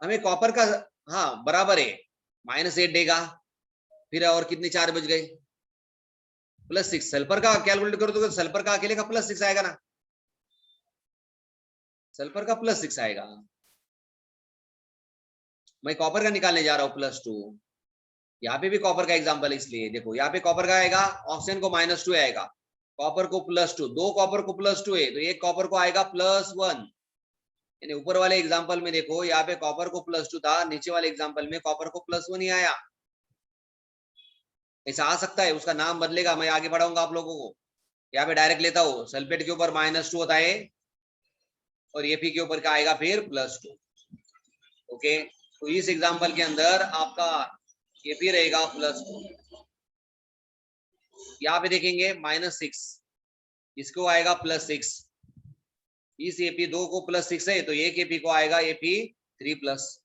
हमें कॉपर का, हाँ बराबर है, -8 देगा. फिर और कितने 4 बच गए? +6. सल्फर का कैलकुलेट करो तो सल्फर का अकेले का +6 आएगा ना. सल्फर का +6 आएगा. मैं कॉपर का निकालने जा रहा हूँ +2. यहाँ पे भी कॉपर का एग्जांपल, इसलिए देखो यहाँ पे कॉपर का आएगा, ऑक्सीजन को -2 आएगा, कॉपर को +2. 2 कॉपर को +2 है तो एक कॉपर को आएगा +1. यानी ऊपर वाले एग्जांपल में देखो यहाँ पे कॉपर को +2 था, नीचे वाले एग्जांपल में कॉपर को +1 ही आया. ऐसा आ सकता है, उसका नाम बदलेगा, मैं आगे बढ़ाऊंगा आप लोगों को. यहाँ पे डायरेक्ट लेता हूँ, सल्फेट के ऊपर -2 होता है और Fe के ऊपर क्या आएगा फिर? +2. ओके, तो इस एग्जांपल के अंदर आपका Fe रहेगा +2. यहाँ पे देखेंगे -6, इसको आएगा +6. इस Fe2 को +6 है तो एक Fe को आएगा Fe3+.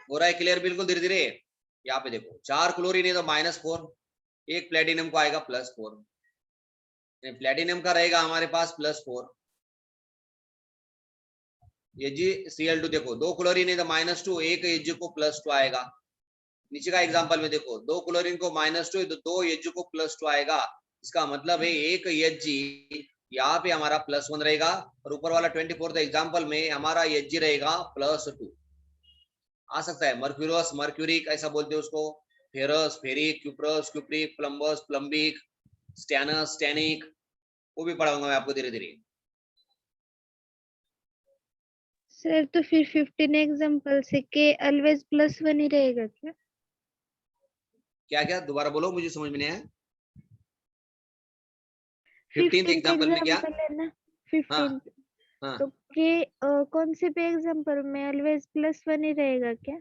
हो रहा है क्लियर? बिल्कुल धीरे धीरे. यहाँ पे देखो 4 क्लोरीन है तो -4, एक प्लेटिनम को आएगा +4. प्लेटिनम का रहेगा हमारे पास +4. Cl2 देखो 2 क्लोरीन है तो -2, एक Hg को +2 आएगा. नीचे का एग्जांपल में देखो 2 क्लोरीन को -2 है तो 2 Hg को +2 आएगा. इसका मतलब है एक Hg यहाँ पे हमारा +1 रहेगा और ऊपर वाला 24th एग्जांपल में हमारा Hg रहेगा +2. आ सकता है मर्क्यूरस, मर्क्यूरिक ऐसा बोलते हैं उसको, ferrous, ferric, cuprous, cupric, plumbous, plumbic, stannous, stannic. वो भी पढ़ाऊंगा मैं आपको धीरे धीरे। सर तो फिर 15 एग्जाम्पल से के ऑलवेज +1 ही रहेगा क्या? क्या क्या दोबारा बोलो, मुझे समझ में नहीं आया। 15 15 एग्जाम्पल में क्या? एग्जाम्पल है ना, हाँ 15 हाँ, तो के कौन से पे एग्जाम्पल में ऑलवेज +1 ही रहेगा क्या?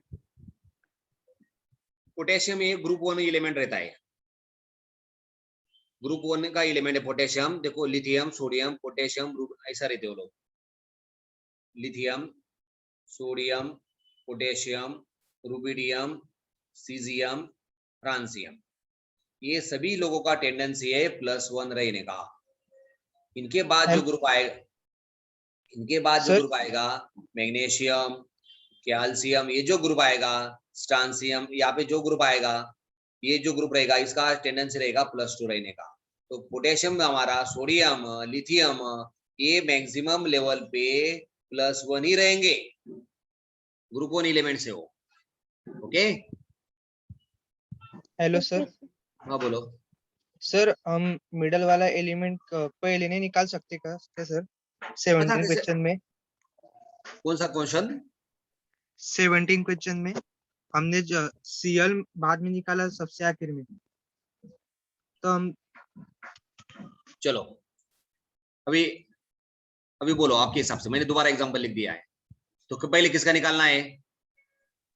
पोटेशियम ये ग्रुप 1 एलिमेंट रहता है, ग्रुप 1 का एलिमेंट है पोटेशियम। देखो लिथियम सोडियम पोटेशियम ग्रुप ऐसा रहते हो लोग, lithium sodium potassium rubidium caesium francium, ये सभी लोगों का टेंडेंसी है +1 रहने का। इनके बाद जो ग्रुप आएगा, इनके बाद जो सर ग्रुप आएगा मैग्नीशियम कैल्शियम, ये जो ग्रुप आएगा स्ट्रांसियम, यहाँ पे जो ग्रुप आएगा, ये जो ग्रुप रहेगा इसका टेंडेंसी रहेगा +2 रहने का। तो पोटेशियम में हमारा सोडियम लिथियम ये मैक्सिमम लेवल पे +1 ही रहेंगे, ग्रुप 1 एलिमेंट से हो। ओके हेलो ठीक सर। है सर। हाँ बोलो। सर हम मिडल वाला एलिमेंट पहले नहीं निकाल सकते क्या सर? 17 क्वेश्चन में, कौन सा क्वेश्चन? 17 क्वेश्चन में हमने जो सीएल बाद में निकाला सबसे आखिर में, तो हम चलो अभी अभी बोलो आपके हिसाब से, मैंने दोबारा एग्जांपल लिख दिया है, तो पहले किसका निकालना है?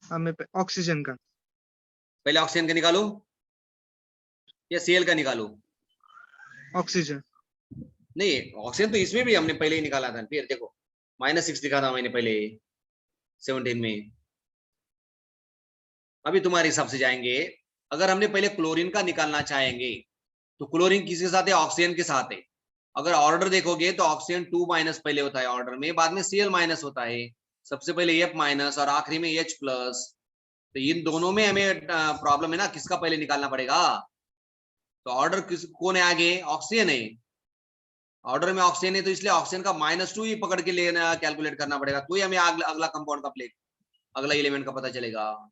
हमें ऑक्सीजन का, पहले ऑक्सीजन का निकालो या सीएल का निकालो? ऑक्सीजन। नहीं ऑक्सीजन तो इसमें भी हमने पहले ही निकाला था, फिर देखो -6 लिखा था मैंने पहले 17 में। अभी तुम्हारे हिसाब से जाएंगे, अगर हमने पहले क्लोरीन का निकालना चाहेंगे तो क्लोरीन किसके साथ है? ऑक्सीजन के साथ है। अगर ऑर्डर देखोगे तो ऑक्सीजन 2- पहले होता है ऑर्डर में, बाद में Cl- होता है, सबसे पहले F- और आखिरी में H+। तो इन दोनों में हमें प्रॉब्लम है ना, किसका पहले निकालना पड़ेगा? तो ऑर्डर किस कौन है आगे? ऑक्सीजन है, ऑर्डर में ऑक्सीजन है, तो इसलिए ऑक्सीजन का -2 ही पकड़ के लेना, कैलकुलेट करना पड़ेगा, तो ही हमें अगला कंपाउंड का प्लेट अगला एलिमेंट का पता चलेगा।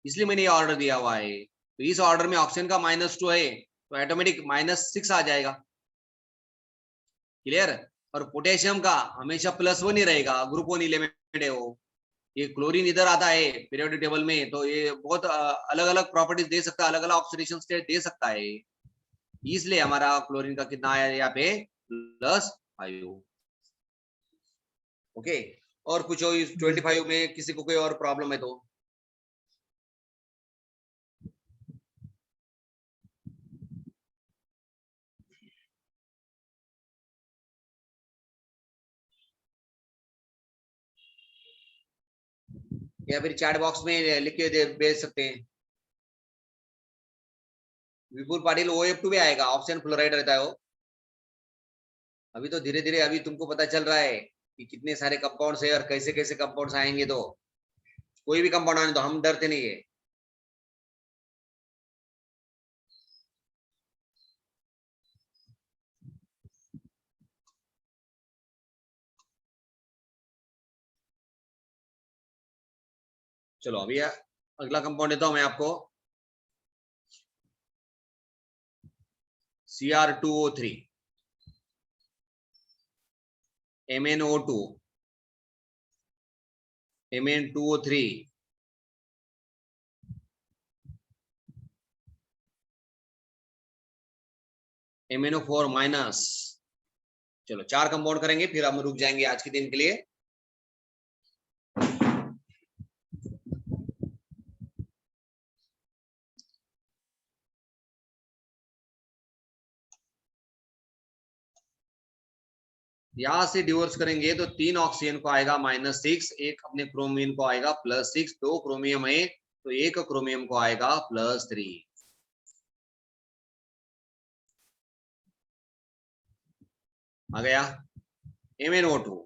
इसलिए मैंने ये ऑर्डर दिया हुआ है। तो इस ऑर्डर में ऑक्सीजन का -2 है तो ऑटोमेटिक -6 आ जाएगा। क्लियर? और पोटेशियम का हमेशा +1 ही रहेगा, ग्रुप 1 एलिमेंट है वो। ये क्लोरीन इधर आता है पीरियोडिक टेबल में, तो ये बहुत अलग अलग प्रॉपर्टीज दे सकता है, अलग अलग ऑक्सीडेशन स्टेट दे सकता है, इसलिए हमारा क्लोरीन का कितना आया यहाँ पे +5। ओके, और कुछ हो इस 25 में किसी को कोई और प्रॉब्लम है तो? या फिर चैट बॉक्स में लिख के भेज सकते हैं। विपुल पाटिल OF2 भी आएगा, ऑक्सीजन फ्लोराइड रहता है वो। अभी तो धीरे धीरे अभी तुमको पता चल रहा है कि कितने सारे कंपाउंड्स है और कैसे कैसे कंपाउंड्स आएंगे, तो कोई भी कंपाउंड आने तो हम डरते नहीं है। चलो अभी अगला कंपाउंड देता हूं मैं आपको, Cr2O3 MnO2 Mn2O3 MnO4-। चलो 4 कंपाउंड करेंगे फिर हम रुक जाएंगे आज के दिन के लिए। यहां से डिवोर्स करेंगे तो 3 ऑक्सीजन को आएगा -6, एक अपने क्रोमियम को आएगा +6, 2 क्रोमियम है तो एक क्रोमियम को आएगा +3। आ गया। MnO2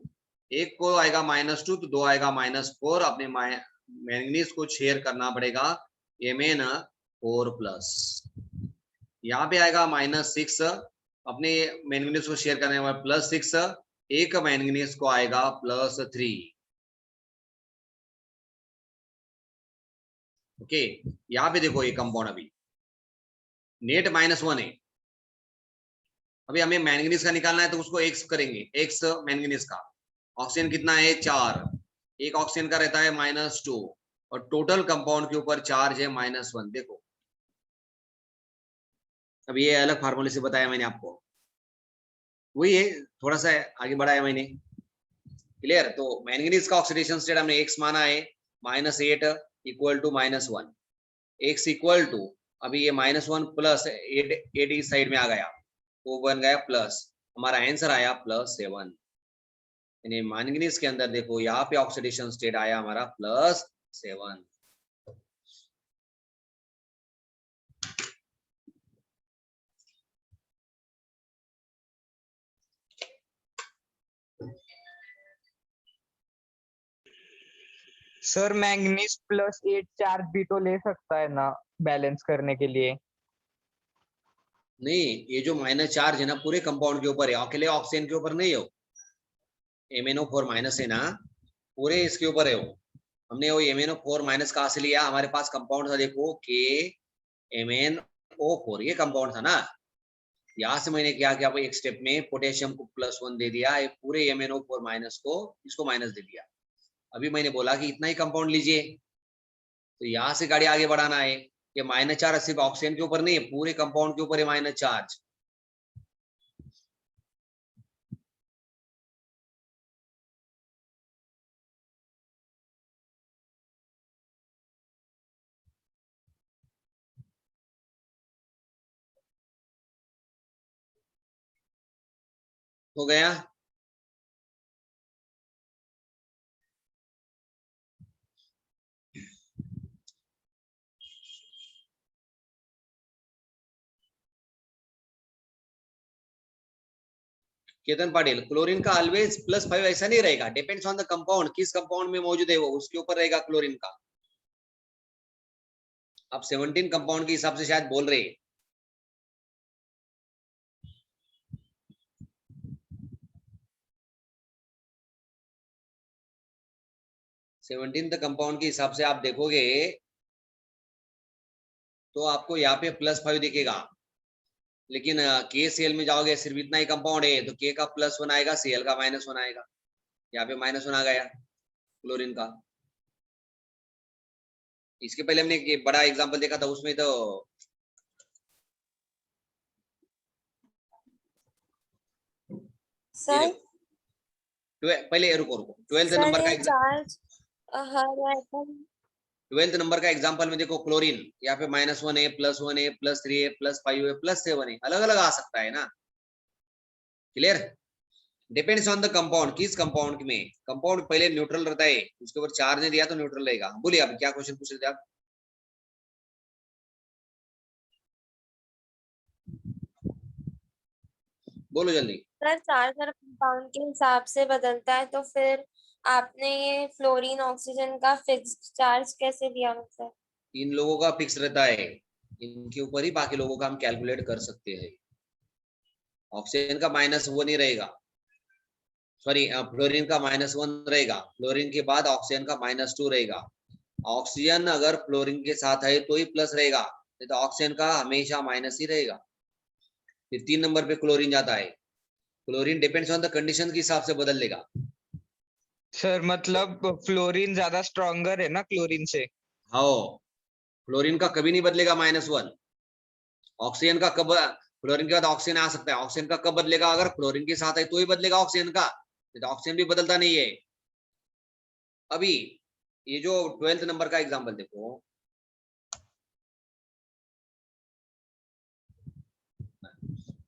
एक को आएगा -2 तो 2 आएगा -4, अपने मैंगनीज को शेयर करना पड़ेगा Mn4+। यहाँ पे आएगा -6, अपने मैंगनीज को शेयर करने वाला +6, एक मैंगनीज को आएगा +3। ओके, यहाँ पे देखो ये कंपाउंड अभी नेट -1 है, अभी हमें मैंगनीज का निकालना है तो उसको एक्स करेंगे, एक्स मैंगनीज का। ऑक्सीजन कितना है 4, एक ऑक्सीजन का रहता है -2 और टोटल कंपाउंड के ऊपर चार्ज है -1। देखो अब ये अलग फार्मूले से बताया मैंने आपको, वही है, थोड़ा सा आगे बढ़ाया मैंने। क्लियर? तो मैंगनीज का ऑक्सीडेशन स्टेट हमने एक्स माना है -8 equal to -1, x equal to, अभी ये -1 प्लस 8 इस साइड में आ गया, वो बन गया प्लस, हमारा आंसर आया +7। यानी मैंगनीज के अंदर देखो यहाँ पे ऑक्सीडेशन स्टेट आया हमारा +7। सर मैंगनीज +8 चार्ज भी तो ले सकता है ना बैलेंस करने के लिए? नहीं, ये जो माइनस चार्ज है ना पूरे कंपाउंड के ऊपर है, अकेले ऑक्सीजन के ऊपर नहीं हो। MnO4 माइनस है ना, पूरे इसके ऊपर है वो। हमने वो MnO4 माइनस कहाँ से लिया? हमारे पास कंपाउंड था देखो KMnO4, ये कंपाउंड था ना। यहाँ से मैंने क्या किया, एक स्टेप में पोटेशियम को +1 दे दिया, पूरे MnO4 माइनस को इसको माइनस दे दिया। अभी मैंने बोला कि इतना ही कंपाउंड लीजिए, तो यहाँ से गाड़ी आगे बढ़ाना है। ये माइनस चार्ज सिर्फ ऑक्सीजन के ऊपर नहीं है, पूरे कंपाउंड के ऊपर है माइनस चार्ज। हो गया? केतन पाटिल, क्लोरीन का ऑलवेज +5 ऐसा नहीं रहेगा, डिपेंड्स ऑन द कंपाउंड, किस कंपाउंड में मौजूद है वो उसके ऊपर रहेगा क्लोरीन का। आप 17 कंपाउंड के हिसाब से शायद बोल रहे हैं। कंपाउंड के हिसाब से आप देखोगे तो आपको यहाँ पे +5 दिखेगा, लेकिन KCl में जाओगे सिर्फ इतना ही कंपाउंड है तो K का +1 आएगा, Cl का -1 आएगा। यहाँ पे -1 आ गया क्लोरीन का। इसके पहले हमने एक बड़ा एग्जांपल देखा था, उसमें तो सर पहले रुको 12th सर नंबर का ये चार्ज हर एटम 12th नंबर का एग्जांपल में देखो क्लोरीन यहाँ पे -1 है, +1 है, +3 है, +5 है, +7 है, अलग अलग आ सकता है ना। Clear? Depends on the compound, किस कंपाउंड में। कंपाउंड पहले न्यूट्रल रहता है, उसके ऊपर चार्ज नहीं दिया तो न्यूट्रल रहेगा। बोलिए आप क्या क्वेश्चन पूछ रहे थे आप? बोलो जल्दी। सर चार्ज हर कंपाउंड के हिसाब से बदलता है, तो फिर आपने ये फ्लोरीन ऑक्सीजन का फिक्स्ड चार्ज कैसे दिया मतलब? इन लोगों का फिक्स रहता है, इनके ऊपर ही बाकी लोगों का हम कैलकुलेट कर सकते हैं। ऑक्सीजन का -1 ही रहेगा, सॉरी फ्लोरीन का -1 रहेगा, फ्लोरीन के बाद ऑक्सीजन का -2 रहेगा। ऑक्सीजन अगर फ्लोरीन के साथ है तो ही प्लस रहेगा, नहीं तो ऑक्सीजन का हमेशा माइनस ही रहेगा। फिर 3 नंबर पे क्लोरीन जाता है, chlorine depends on the condition के हिसाब से बदल देगा। सर मतलब फ्लोरीन ज्यादा स्ट्रॉन्गर है ना क्लोरीन से? हाँ, फ्लोरीन का कभी नहीं बदलेगा -1। ऑक्सीजन का कब, फ्लोरीन के बाद ऑक्सीजन आ सकता है, ऑक्सीजन का कब बदलेगा? अगर फ्लोरीन के साथ है तो ही बदलेगा ऑक्सीजन का, नहीं तो ऑक्सीजन भी बदलता नहीं है। अभी ये जो 12th नंबर का एग्जांपल देखो,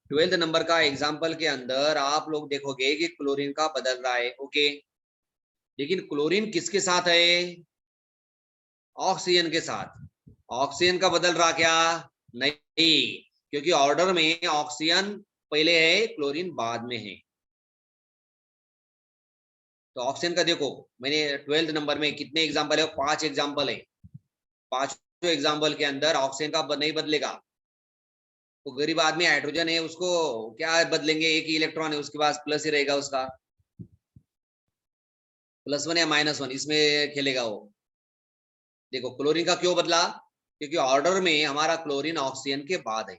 12th नंबर का एग्जांपल के अंदर आप लोग देखोगे कि क्लोरीन का बदल रहा है, ओके, लेकिन क्लोरीन किसके साथ है? ऑक्सीजन के साथ। ऑक्सीजन का बदल रहा क्या? नहीं, क्योंकि ऑर्डर में ऑक्सीजन पहले है, क्लोरीन बाद में है। तो ऑक्सीजन का देखो, मैंने 12th नंबर में कितने एग्जांपल है? 5 एग्जांपल है। 5 एग्जांपल के अंदर ऑक्सीजन का नहीं बदलेगा। तो गरीब आदमी हाइड्रोजन है, उसको क्या बदलेंगे? एक ही इलेक्ट्रॉन है उसके पास, प्लस ही रहेगा उसका, +1 या -1 इसमें खेलेगा वो। देखो क्लोरीन का क्यों बदला? क्योंकि ऑर्डर में हमारा क्लोरीन ऑक्सीजन के बाद है।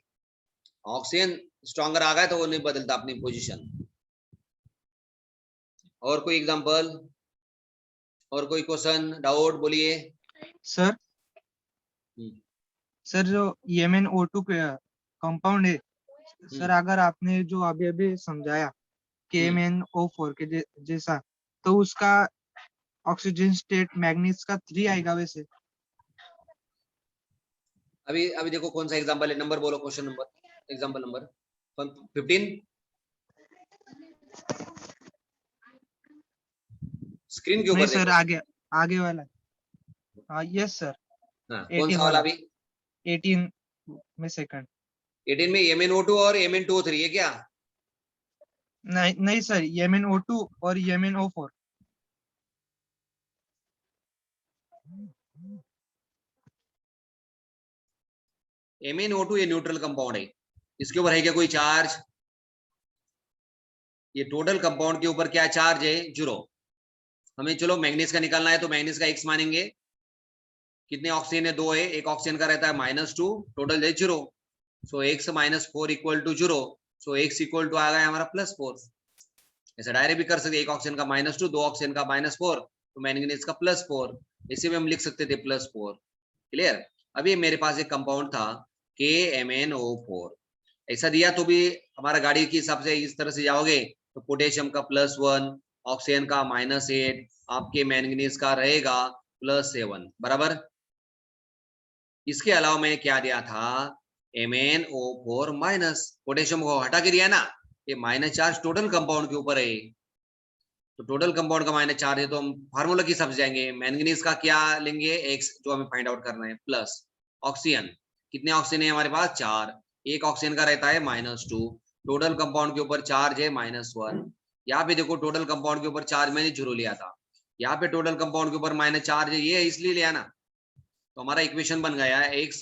ऑक्सीजन स्ट्रॉन्गर आ गया तो वो नहीं बदलता अपनी पोजीशन। और कोई एग्जांपल, और कोई क्वेश्चन, डाउट बोलिए। सर सर जो MnO2 कंपाउंड है सर, अगर आपने जो अभी अभी समझाया कि MnO4 के जैसा, तो उसका ऑक्सीजन स्टेट मैग्नीज का 3 आएगा वैसे। अभी अभी देखो कौन सा एग्जांपल है, नंबर बोलो, question number, example number 15। Screen के नहीं ऊपर सर, देखो। आगे वाला। हाँ यस सर, हाँ, कौन 18 सा वाला वाला, अभी? 18 में सेकंड। 18 में MnO2 और Mn2O3 है क्या? नहीं नहीं सर, MnO2 और MnO4। MnO2 ये न्यूट्रल कंपाउंड है, इसके ऊपर है क्या कोई चार्ज? ये टोटल कंपाउंड के ऊपर क्या चार्ज है? 0। हमें चलो मैग्नीज का निकालना है, तो मैग्नीज का x मानेंगे। कितने ऑक्सीजन है? 2 है, एक ऑक्सीजन का रहता है -2, टोटल है 0। So x -4 equal to 0। So x equal to आ गया हमारा +4। ऐसा डायरेक्ट भी कर सकते, एक ऑक्सीजन का -2, 2 ऑक्सीजन का -4, तो मैंगनीज का +4, इसी में हम लिख सकते थे +4। क्लियर? अभी मेरे पास एक कंपाउंड था KMnO4, ऐसा दिया तो भी हमारा गाड़ी के हिसाब से इस तरह से जाओगे तो पोटेशियम का +1, ऑक्सीजन का -8, आपके मैंगनीज का रहेगा +7, बराबर। इसके अलावा मैंने क्या दिया था? MnO4-, पोटेशियम को हटा के दिया ना, ये माइनस चार्ज टोटल कंपाउंड के ऊपर है, तो टोटल कंपाउंड का माइनस चार्ज है, तो हम फार्मूला की हिसाब से जाएंगे। मैंगनीज का क्या लेंगे? x, जो हमें फाइंड आउट करना है, प्लस ऑक्सीजन। कितने ऑक्सीजन है हमारे पास? 4, एक ऑक्सीजन का रहता है -2, टोटल कंपाउंड के ऊपर चार्ज है -1। यहाँ पे देखो टोटल कंपाउंड के ऊपर चार्ज मैंने 0 लिया था, यहाँ पे टोटल कंपाउंड के ऊपर माइनस चार्ज है, ये इसलिए लिया ना। तो हमारा इक्वेशन बन गया है x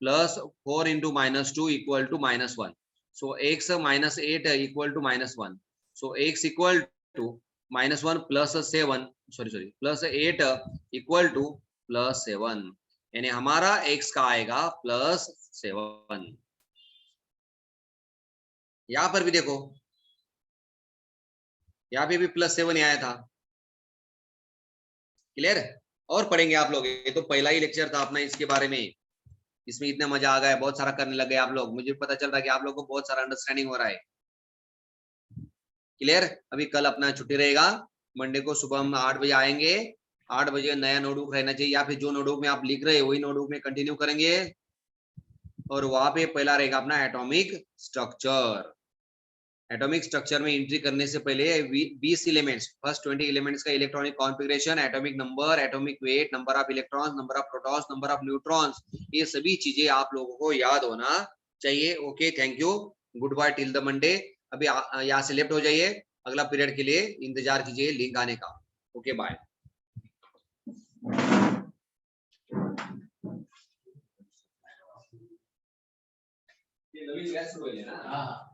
+4 × -2 equal to -1। So x -8 equal to -1। So x equal to -1 +7, sorry +8 equal to +7, यानी हमारा x का आएगा +7। यहां पर भी देखो, यहाँ पे भी +7 आया था। क्लियर? और पढ़ेंगे आप लोग, ये तो पहला ही लेक्चर था अपना इसके बारे में, इसमें इतना मजा आ गया, बहुत सारा करने लगे आप लोग, मुझे पता चल रहा है कि आप लोग को बहुत सारा अंडरस्टैंडिंग हो रहा है। क्लियर? अभी कल अपना छुट्टी रहेगा, मंडे को सुबह हम 8 बजे आएंगे। 8 बजे नया नोटबुक रहना चाहिए, या फिर जो नोटबुक में आप लिख रहे हैं वही नोटबुक में कंटिन्यू करेंगे। और वहां पे पहला रहेगा अपना एटॉमिक स्ट्रक्चर। एटॉमिक स्ट्रक्चर में एंट्री करने से पहले 20 एलिमेंट्स, फर्स्ट 20 एलिमेंट्स का electronic configuration, atomic number, atomic weight, number of electrons, number of protons, number of neutrons, ये सभी चीजें आप लोगों को याद होना चाहिए। Okay, thank you, good bye till the Monday. अभी यहाँ से लेफ्ट हो जाइए, अगला पीरियड के लिए इंतजार कीजिए लिंक आने का। Okay bye. ये नवीन बैच शुरू हुई है ना? हाँ,